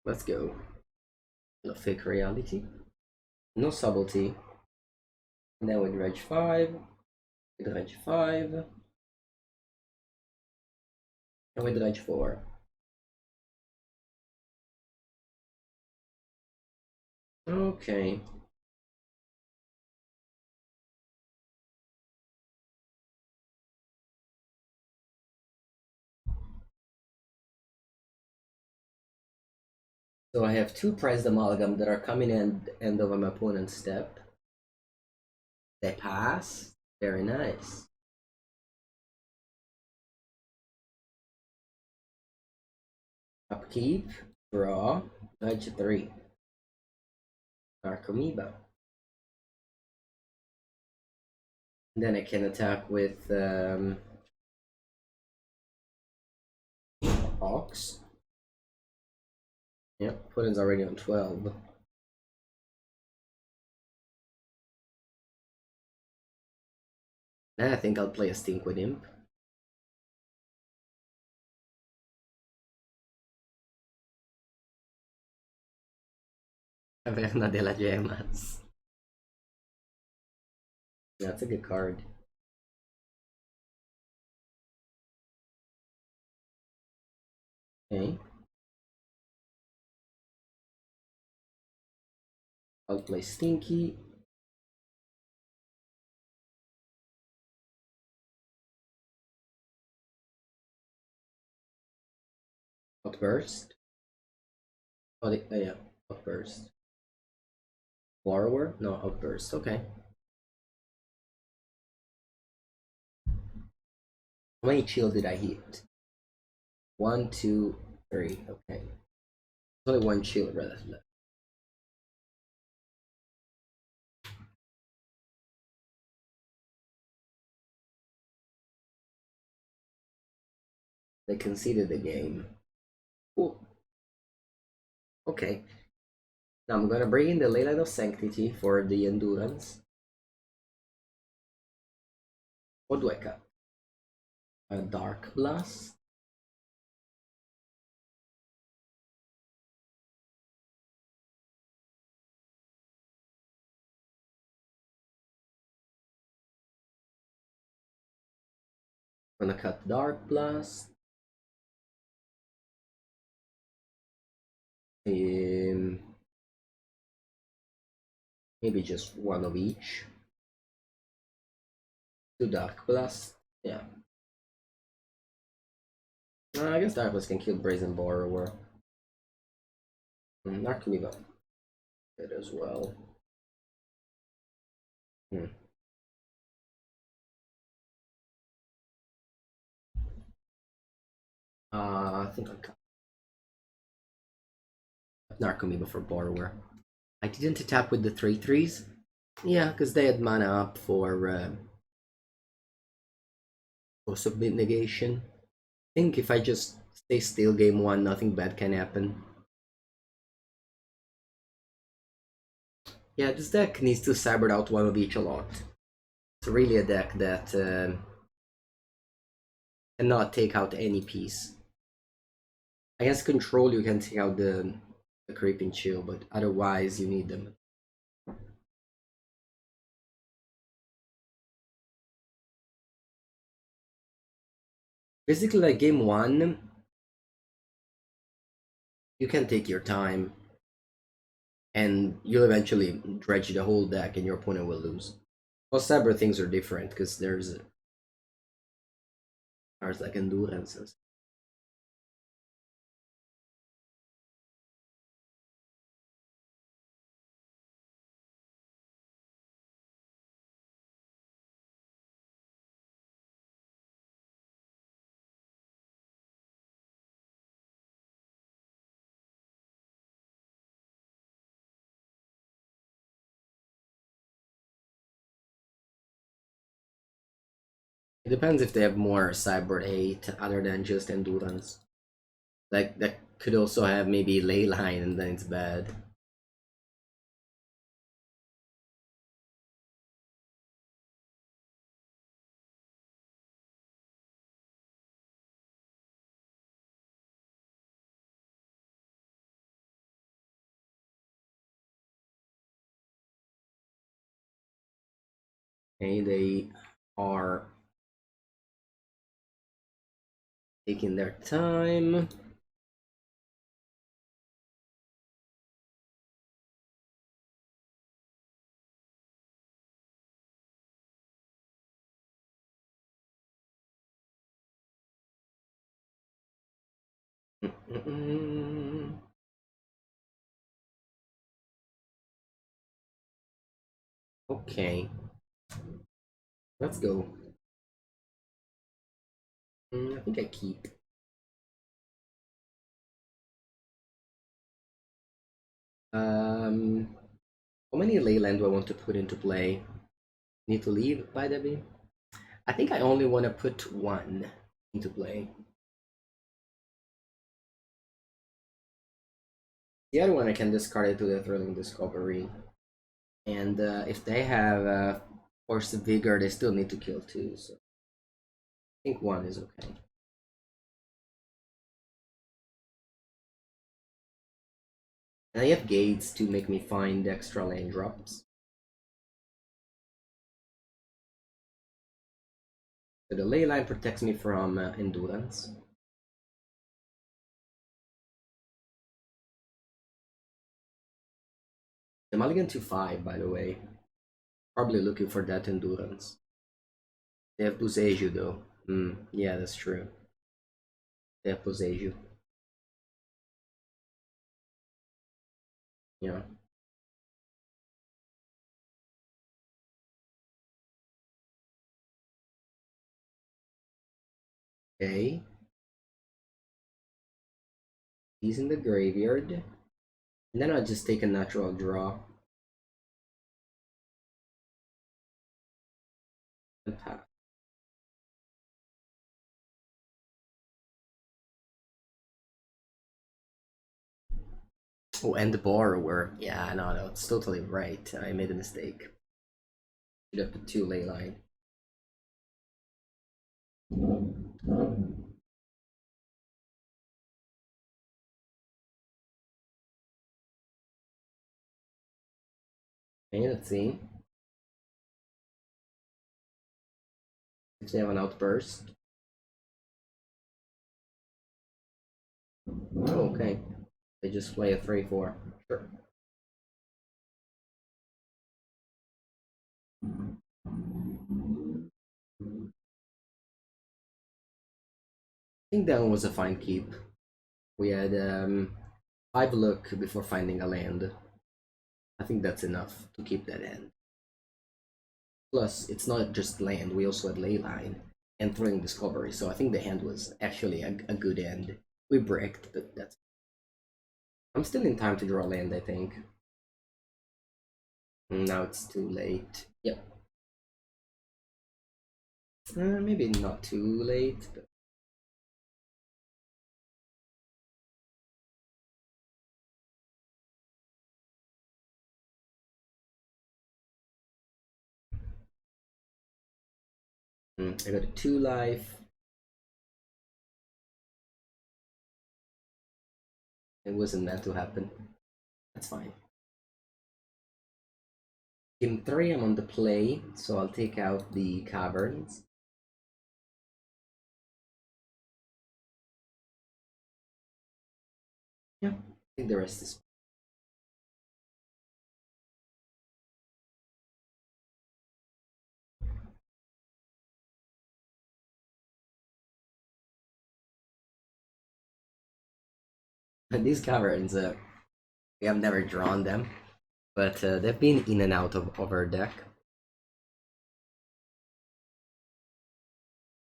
Let's go. No fake reality. No subtlety. And then we dredge 5. We dredge 5. And we dredge 4. Okay. So I have 2 Prized Amalgam that are coming in end of my opponent's step. They pass. Very nice. Upkeep. Draw. Dredge 3. Narcomoeba. Then I can attack with Ox. Yep, opponent's already on 12. Then I think I'll play a Stinkweed Imp. Caverna della Gemas. That's a good card. Okay. I'll play Stinky. Outburst. Oh, yeah, Outburst. Borrower? No, Outburst. Okay. How many chill did I hit? 1, 2, 3. Okay. There's only 1 chill left. They conceded the game. Cool. Okay. Now I'm gonna bring in the Leyline of Sanctity for the endurance. What do I cut? A Darkblast. Gonna cut Darkblast. Maybe just 1 of each. 2 Darkblast. Yeah. I guess Darkblast can kill Brazen Borrower. Narcomoeba. Good as well. I think I'll cut Narcomoeba for Borrower. I didn't attack with the 3/3s. Yeah, because they had mana up for submit negation. I think if I just stay still game 1, nothing bad can happen. Yeah, this deck needs to cyber out 1 of each a lot. It's really a deck that cannot take out any piece. Against control, you can take out the creeping chill, but otherwise you need them. Basically, like game 1, you can take your time and you'll eventually dredge the whole deck and your opponent will lose. Well, cyber things are different because there's cards like endurance. It depends if they have more sideboard hate other than just endurance. Like that could also have maybe Leyline and then it's bad. Okay, they are taking their time. Okay, let's go. I think I keep. How many Leyland do I want to put into play? Need to leave by the way? I think I only want to put one into play. The other one I can discard it to the Thrilling Discovery. And if they have Force of Vigor, they still need to kill two. So I think one is okay. And I have gates to make me find extra land drops. So the Leyline protects me from Endurance. The Mulligan to 5, by the way. Probably looking for that Endurance. They have Buseju though. Yeah, that's true. They have Buseju. Yeah. Okay. He's in the graveyard. And then I'll just take a natural draw. And pass. Oh, and the borrower. Yeah, no, it's totally right. I made a mistake. Should have put 2 Leyline. Okay, let's see. If they have an outburst. Oh, okay. They just play a 3-4. Sure. I think that one was a fine keep. We had 5 look before finding a land. I think that's enough to keep that end. Plus, it's not just land, we also had Leyline and Thrilling Discovery, so I think the hand was actually a good end. We bricked, but that's... I'm still in time to draw land, I think. Now it's too late. Yep. Maybe not too late, but... I got a 2 life. It wasn't meant to happen. That's fine. Game 3, I'm on the play, so I'll take out the Caverns. Yeah, I think the rest is... These Caverns, we have never drawn them, but they've been in and out of our deck.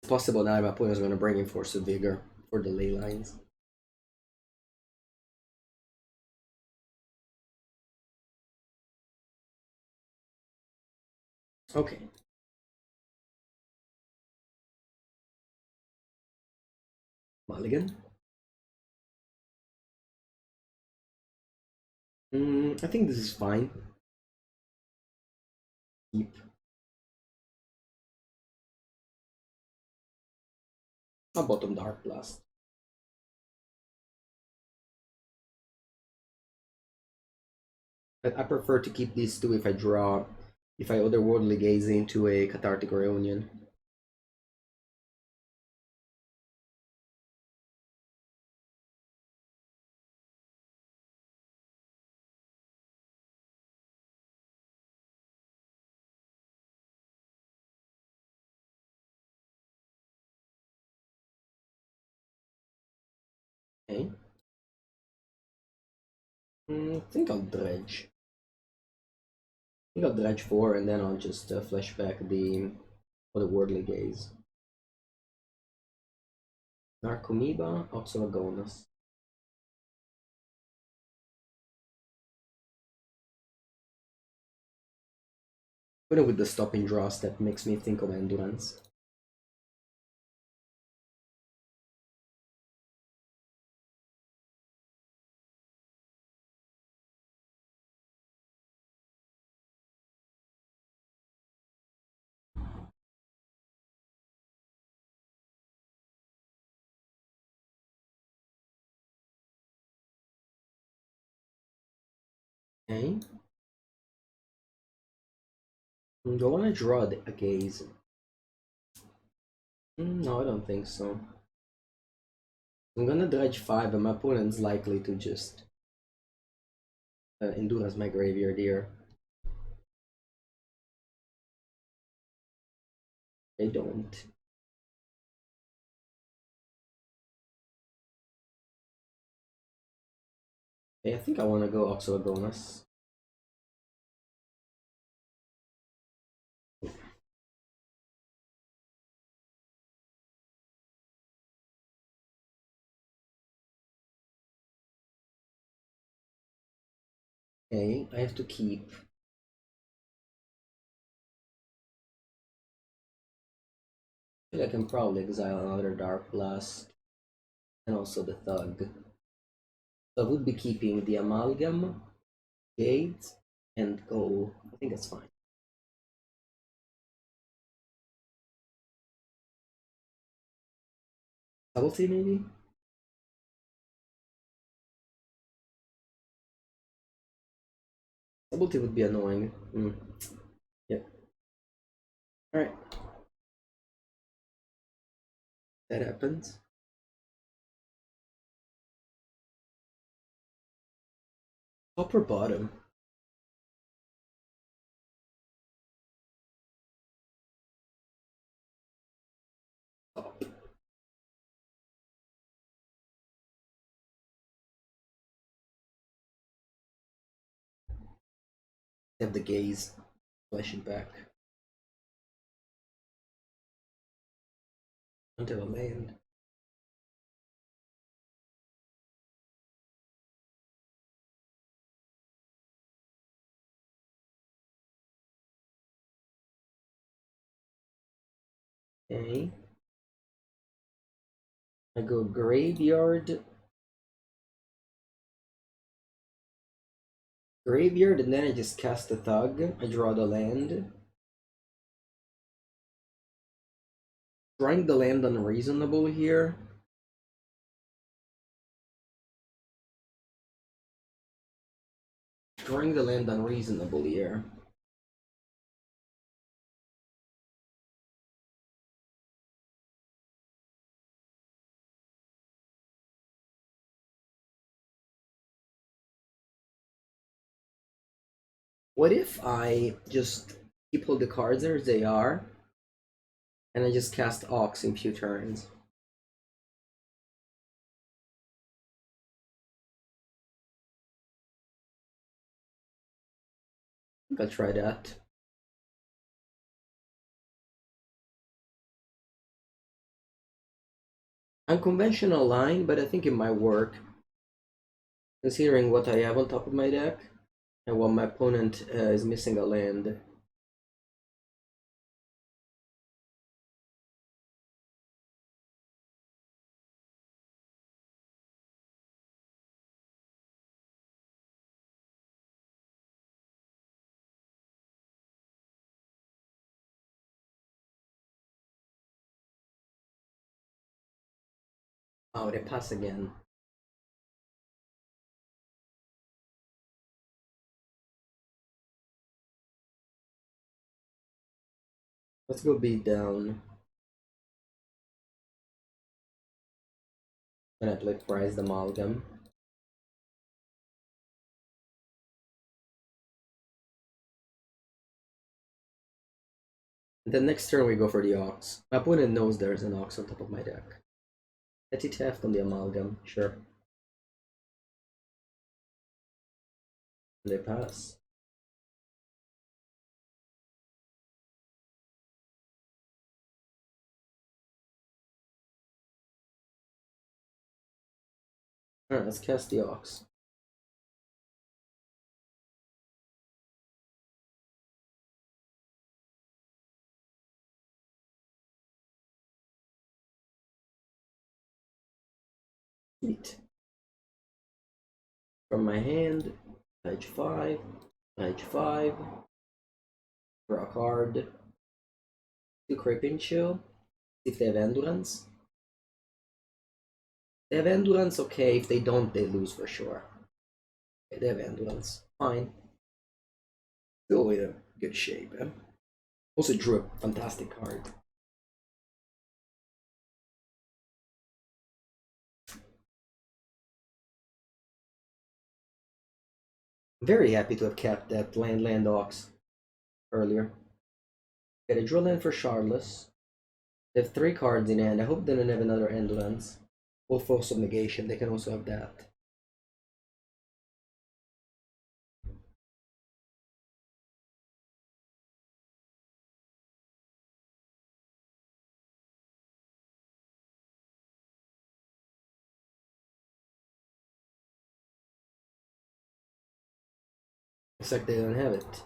It's possible now my opponent is going to bring in Force of Vigor for the ley lines. Okay. Mulligan. I think this is fine. Keep. How bottom Darkblast? But I prefer to keep these two if I Otherworldly Gaze into a Cathartic Reunion. Okay. I think I'll dredge. I think I'll dredge 4 and then I'll just flash back the Otherworldly Gaze. Narcomoeba, Ox of Agonas. Put it with the stopping draw step makes me think of Endurance. Okay. Do I want to draw a gaze? No, I don't think so. I'm gonna dredge 5 and my opponent's likely to just Endurance my graveyard here. They don't. Okay, I think I want to go Ox of Agonas. Okay, I have to keep. I feel I can probably exile another Darkblast and also the Thug. So I would be keeping the Amalgam, Gate, and Ghoul. I think that's fine. Subtlety maybe? Subtlety would be annoying. Yep. Alright. That happens. Top or bottom? Top. Have the gaze flashing back. Until I land. Okay. I go graveyard. Graveyard, and then I just cast the Thug. I draw the land. Drawing the land unreasonable here. Drawing the land unreasonable here. What if I just keep all the cards there as they are, and I just cast Ox in few turns? I think I'll try that. Unconventional line, but I think it might work. Considering what I have on top of my deck, and what my opponent is missing a land. Oh, they pass again. Let's go beat down. And I play Prized Amalgam. And then next turn we go for the Ox. My opponent knows there's an Ox on top of my deck. Petty Theft on the Amalgam, sure. They pass. Alright, let's cast the Ox. Sweet. From my hand, edge 5, edge 5. Draw a card. To Creeping Chill. If they have Endurance. They have Endurance, okay. If they don't, they lose for sure. Okay, they have Endurance. Fine. Still in a good shape. Eh? Also drew a fantastic card. Very happy to have kept that land Ox earlier. Get a draw land for Charless. They have 3 cards in hand. I hope they don't have another Endurance. Or Force of Negation, they can also have that. Looks like they don't have it.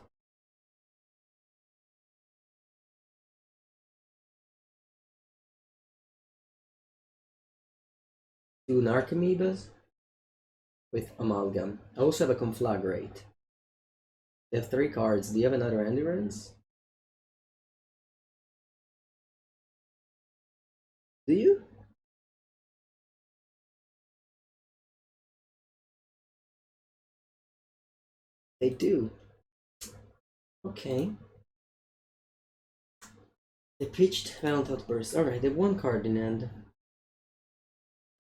Two Narcomoebas with Amalgam. I also have a Conflagrate. They have 3 cards. Do you have another Endurance? Do you? They do. Okay. They pitched Violent Outburst. Alright, they have 1 card in hand.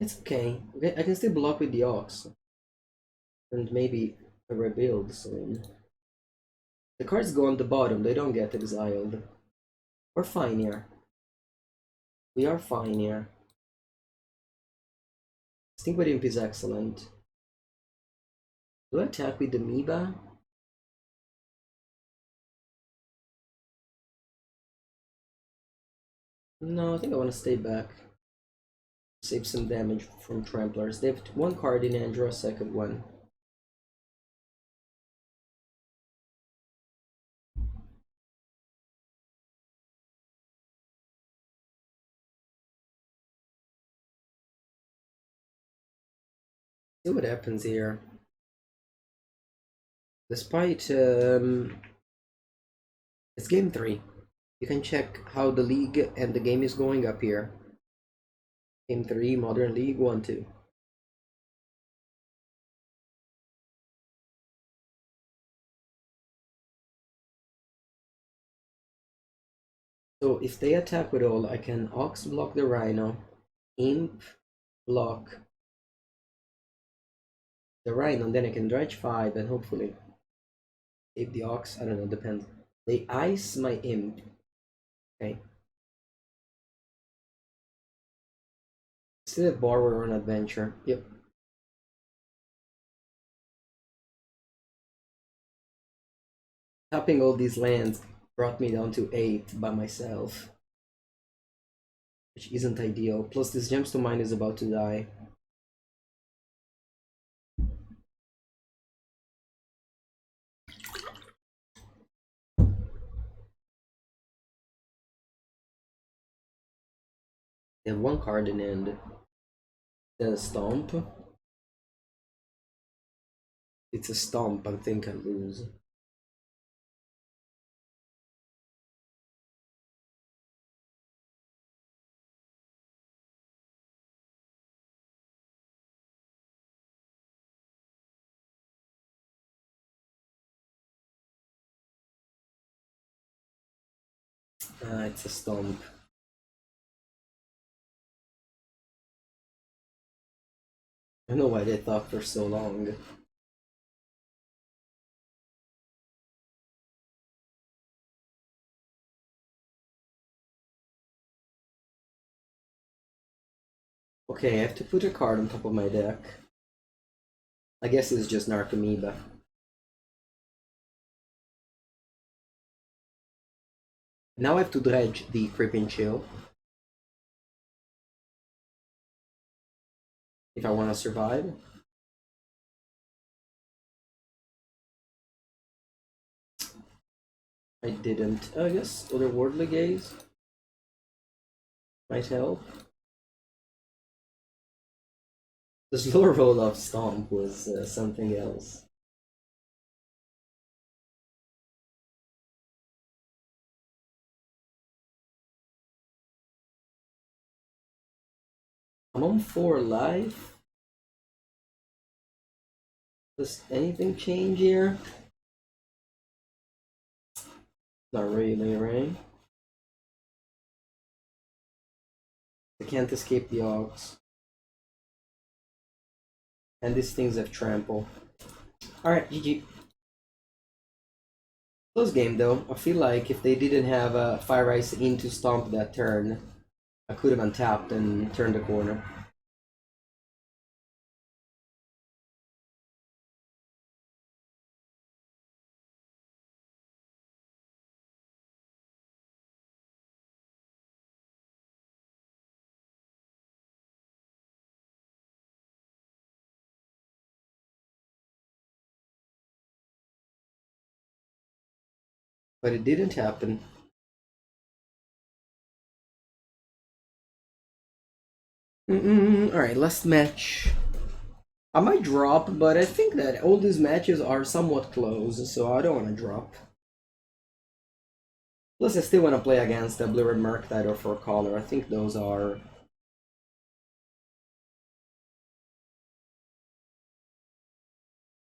It's okay. I can still block with the Ox. And maybe a rebuild soon. The cards go on the bottom, they don't get exiled. We're fine here. We are fine here. Stinkweed Imp is excellent. Do I attack with the Amoeba? No, I think I want to stay back. Save some damage from Tramplers. They have 1 card in hand, draw a second one. See what happens here. Despite it's game 3. You can check how the league and the game is going up here. Game 3, Modern League 1-2. So if they attack with all, I can Ox block the Rhino, Imp block the Rhino, and then I can Dredge 5 and hopefully save the Ox. I don't know, depends. They ice my Imp. Okay. Still have Borrower on Adventure. Yep. Tapping all these lands brought me down to 8 by myself, which isn't ideal. Plus this Gemstone Mine is about to die. They have 1 card in hand. Then a Stomp. It's a Stomp, I think I lose. It's a stomp. I don't know why they thought for so long. Okay, I have to put a card on top of my deck. I guess it's just Narcomoeba. Now I have to dredge the Creeping Chill. If I want to survive. I didn't. I guess Otherworldly Gaze might help. The slow roll of Stomp was something else. I'm on 4 life. Does anything change here? Not really, right? I can't escape the Ox. And these things have trample. Alright, GG. Close game though. I feel like if they didn't have a Fire Ice into Stomp that turn, I could have untapped and turned the corner. But it didn't happen. Alright, last match. I might drop, but I think that all these matches are somewhat close, so I don't want to drop. Plus, I still want to play against the Blue Red Murktide or For Color. I think those are...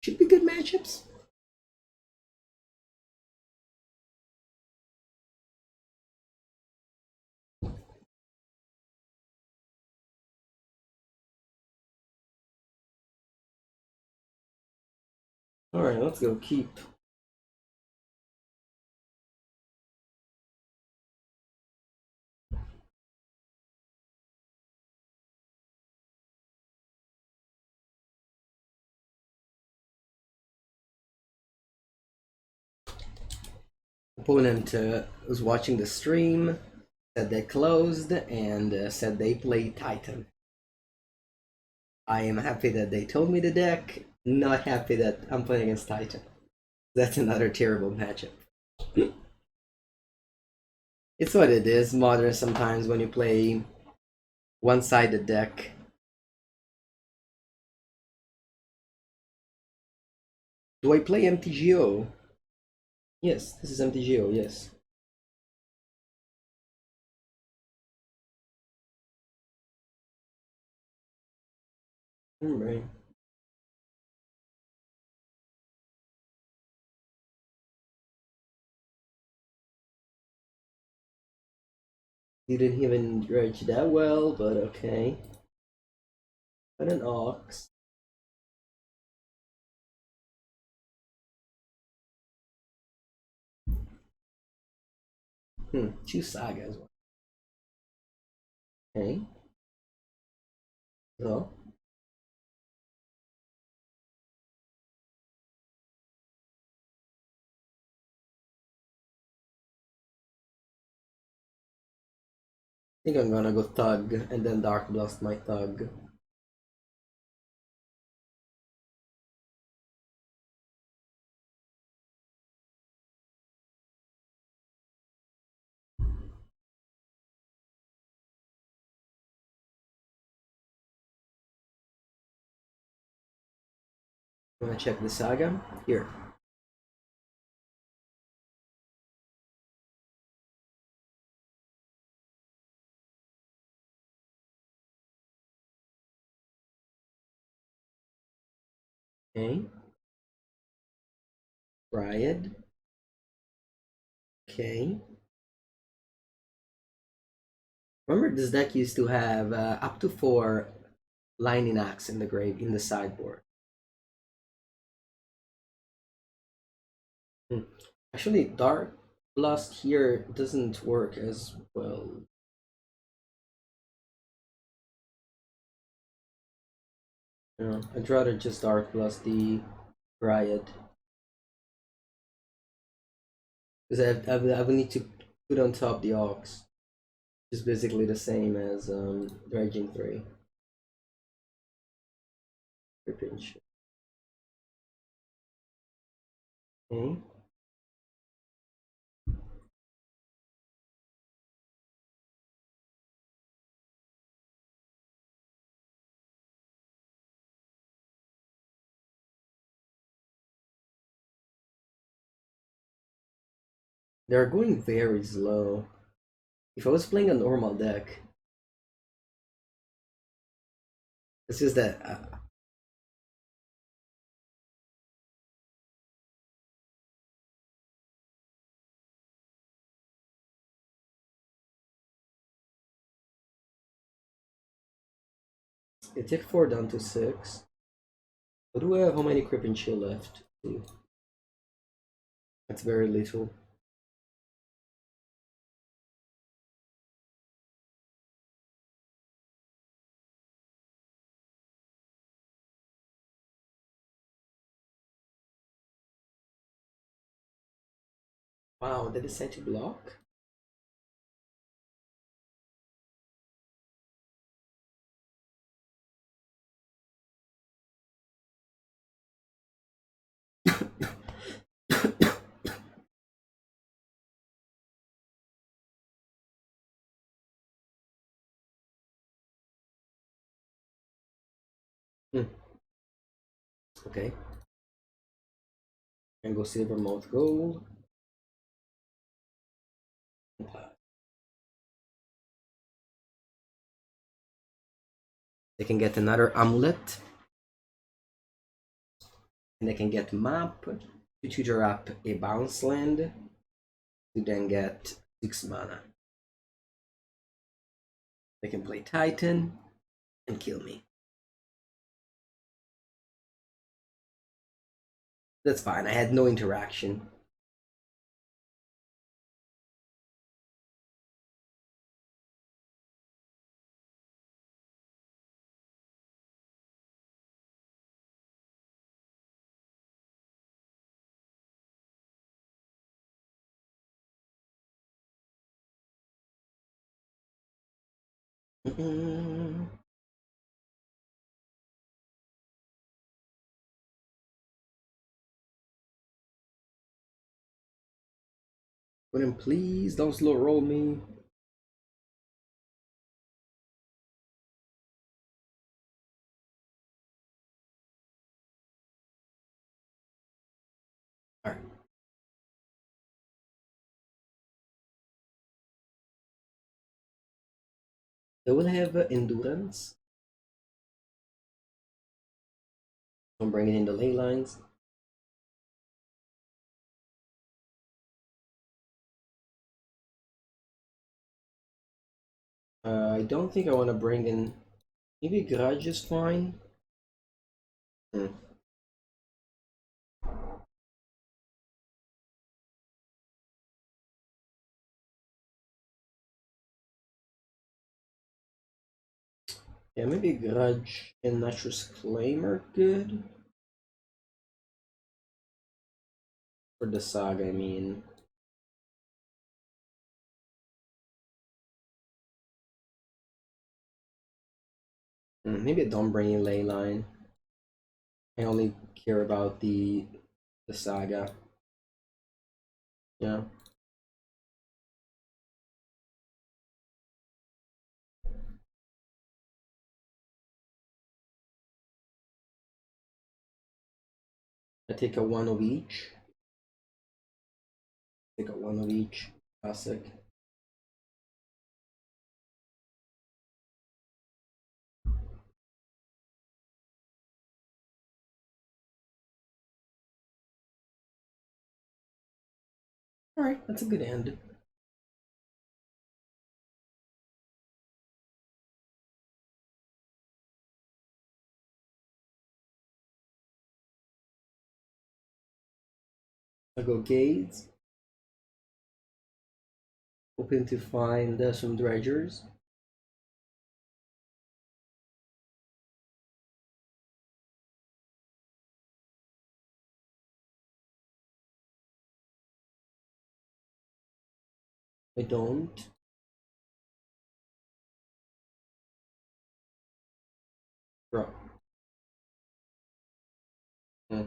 should be good matchups. Alright, let's go keep. Opponent was watching the stream, said they closed, and said they played Titan. I am happy that they told me the deck, not happy that I'm playing against Titan. That's another terrible matchup. It's what it is, Modern, sometimes when you play one-sided deck. Do I play MTGO? Yes, this is MTGO, yes. Alright. Didn't even dredge that well, but okay. But an Ox. Two Sagas. Okay. So, I think I'm gonna go Thug, and then Darkblast my Thug. I'm gonna check the Saga. Here. Okay. Riot. Okay. Remember, this deck used to have up to 4 Lightning Axe in the grave in the sideboard. Actually, Darkblast here doesn't work as well. Yeah, I'd rather just Darkblast the Riot. Because I would need to put on top the Ox. Which is basically the same as Dredging 3. Pinch. Okay. They're going very slow. If I was playing a normal deck, it's just that it took 4 down to 6. What do I have? How many Crip and Chill left? 2. That's very little. Wow, they decide to block? Okay. And go Silversmote Ghoul. They can get another Amulet. And they can get Map to tutor up a bounce land to then get 6 mana. They can play Titan and kill me. That's fine, I had no interaction. Wouldn't please don't slow roll me. Alright. They will have Endurance. I'm bringing in the ley lines. I don't think I want to bring in. Maybe Grudge is fine. Yeah, maybe Grudge and Nature's Claim are good. For the saga, I mean. Maybe I don't bring in Leyline. I only care about the saga. Yeah. I take a 1 of each. Take a 1 of each. Classic. Alright, that's a good end. I go Gaze. Hoping to find some dredgers. I don't. Bro. I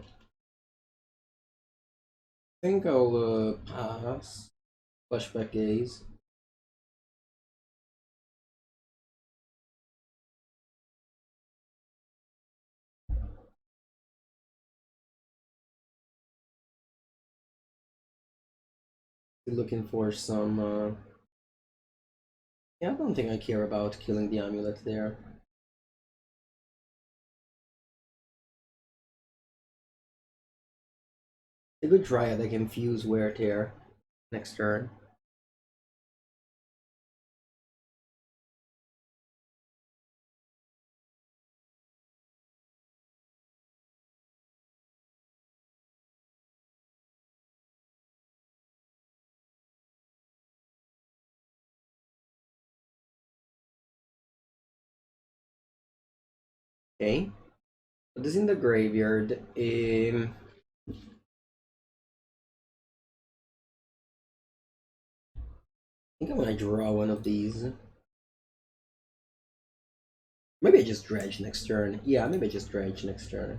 think I'll pass. Flashback Gaze. Looking for some. Yeah, I don't think I care about killing the amulet there. A good Dryad I can fuse Wear Tear next turn. Okay. Put this in the graveyard. I think I'm gonna draw one of these. Maybe I just dredge next turn. Yeah, maybe I just dredge next turn.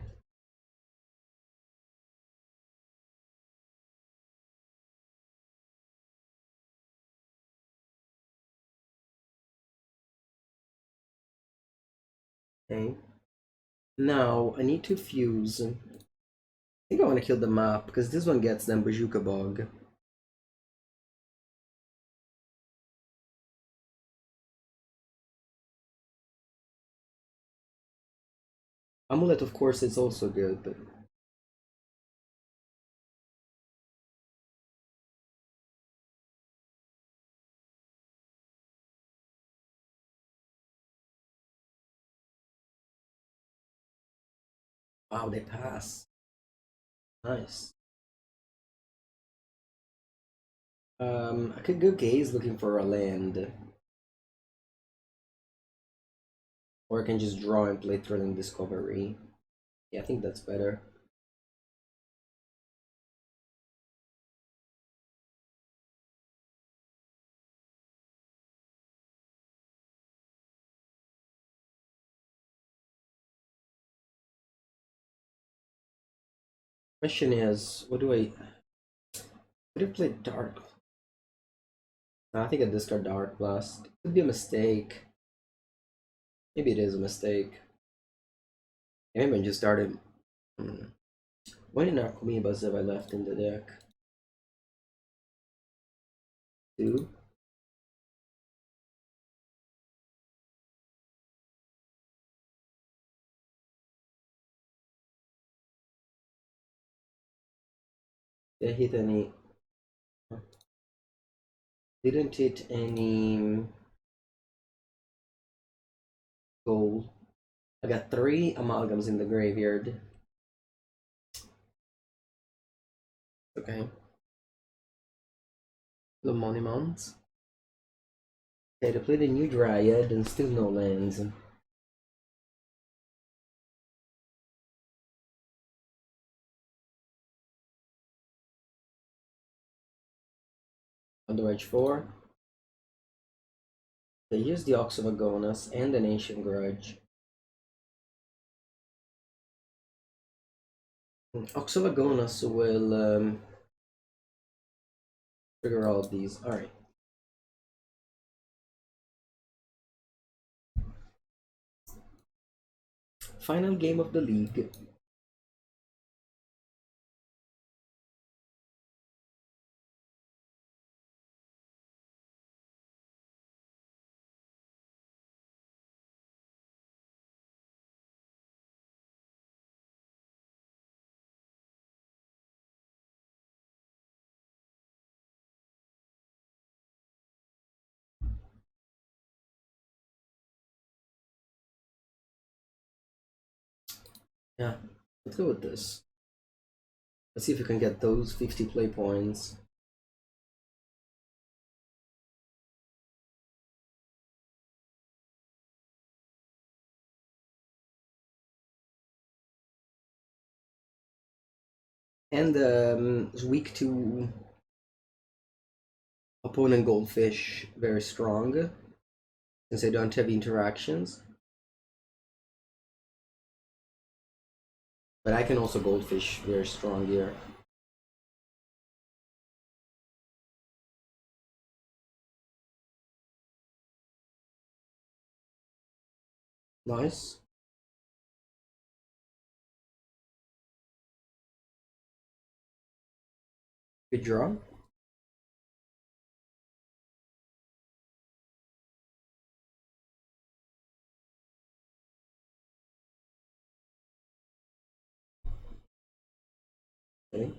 Okay. Now I need to fuse. I think I want to kill the map because this one gets them Bajuka Bog. Amulet, of course, is also good, but wow, they pass. Nice. I could go Gaze looking for a land. Or I can just draw and play Thrilling Discovery. Yeah, I think that's better. Question is, would I play Dark? I think I discard Darkblast. Could be a mistake. Maybe it is a mistake. Maybe I just started. Hmm. How many Narcomoebas have I left in the deck? 2. Did I hit any? Didn't hit any gold. I got 3 amalgams in the graveyard. Okay. The Monument. Okay, to play the new Dryad and still no lands. On the Dredge 4. They use the Ox of Agonas and an Ancient Grudge. Ox of Agonas will trigger all of these. Alright. Final game of the league. Yeah, let's go with this. Let's see if you can get those 50 play points. And it's weak to opponent goldfish, very strong, since I don't have interactions. But I can also goldfish very strong here. Nice. Good draw. Okay.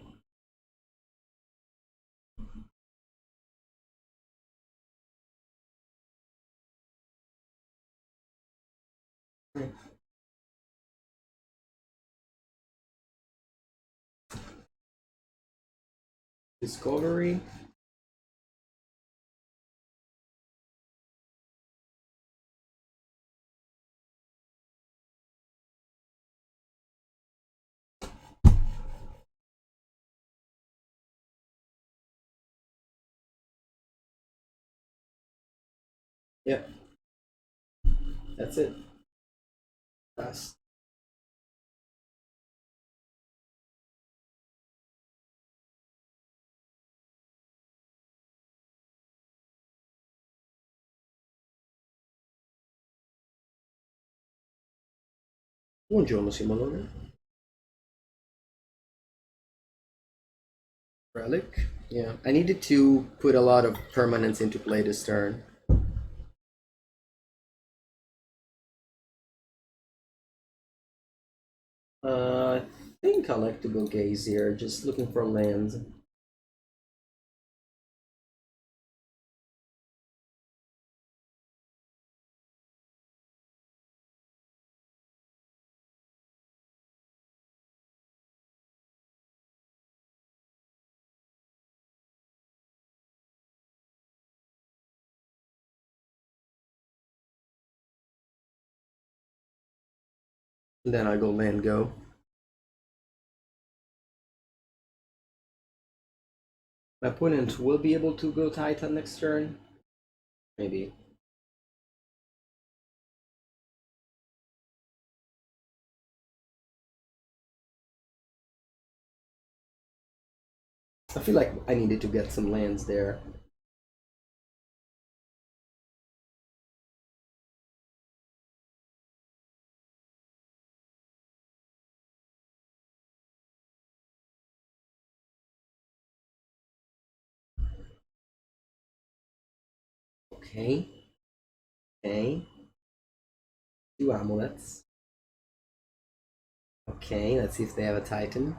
Discovery. Yep. That's it. Fast. Buongiorno Simone. Relic. Yeah, I needed to put a lot of permanents into play this turn. I think I like to go gaze here, just looking for lands. Then I go land go. My opponent will be able to go Titan next turn. Maybe. I feel like I needed to get some lands there. Okay. Okay. 2 amulets. Okay, let's see if they have a Titan.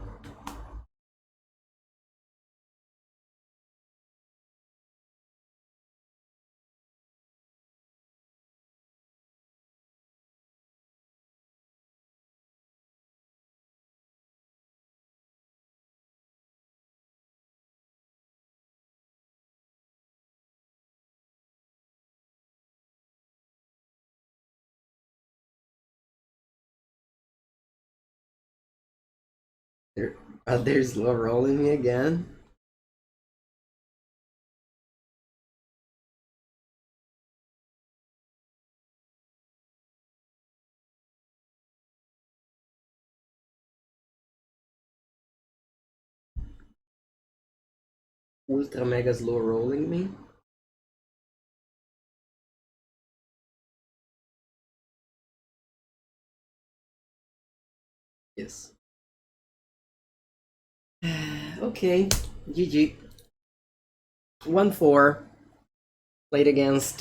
They're slow rolling me again. Ultra mega slow rolling me. Yes. Okay, GG. 1-4. Played against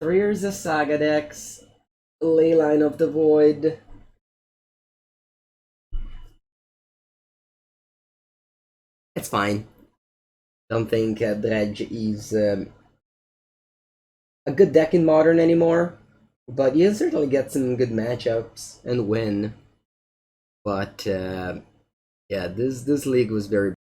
Threer's Saga decks, Leyline of the Void. It's fine. Don't think Dredge is a good deck in Modern anymore, but you can certainly get some good matchups and win. But Yeah, this league was very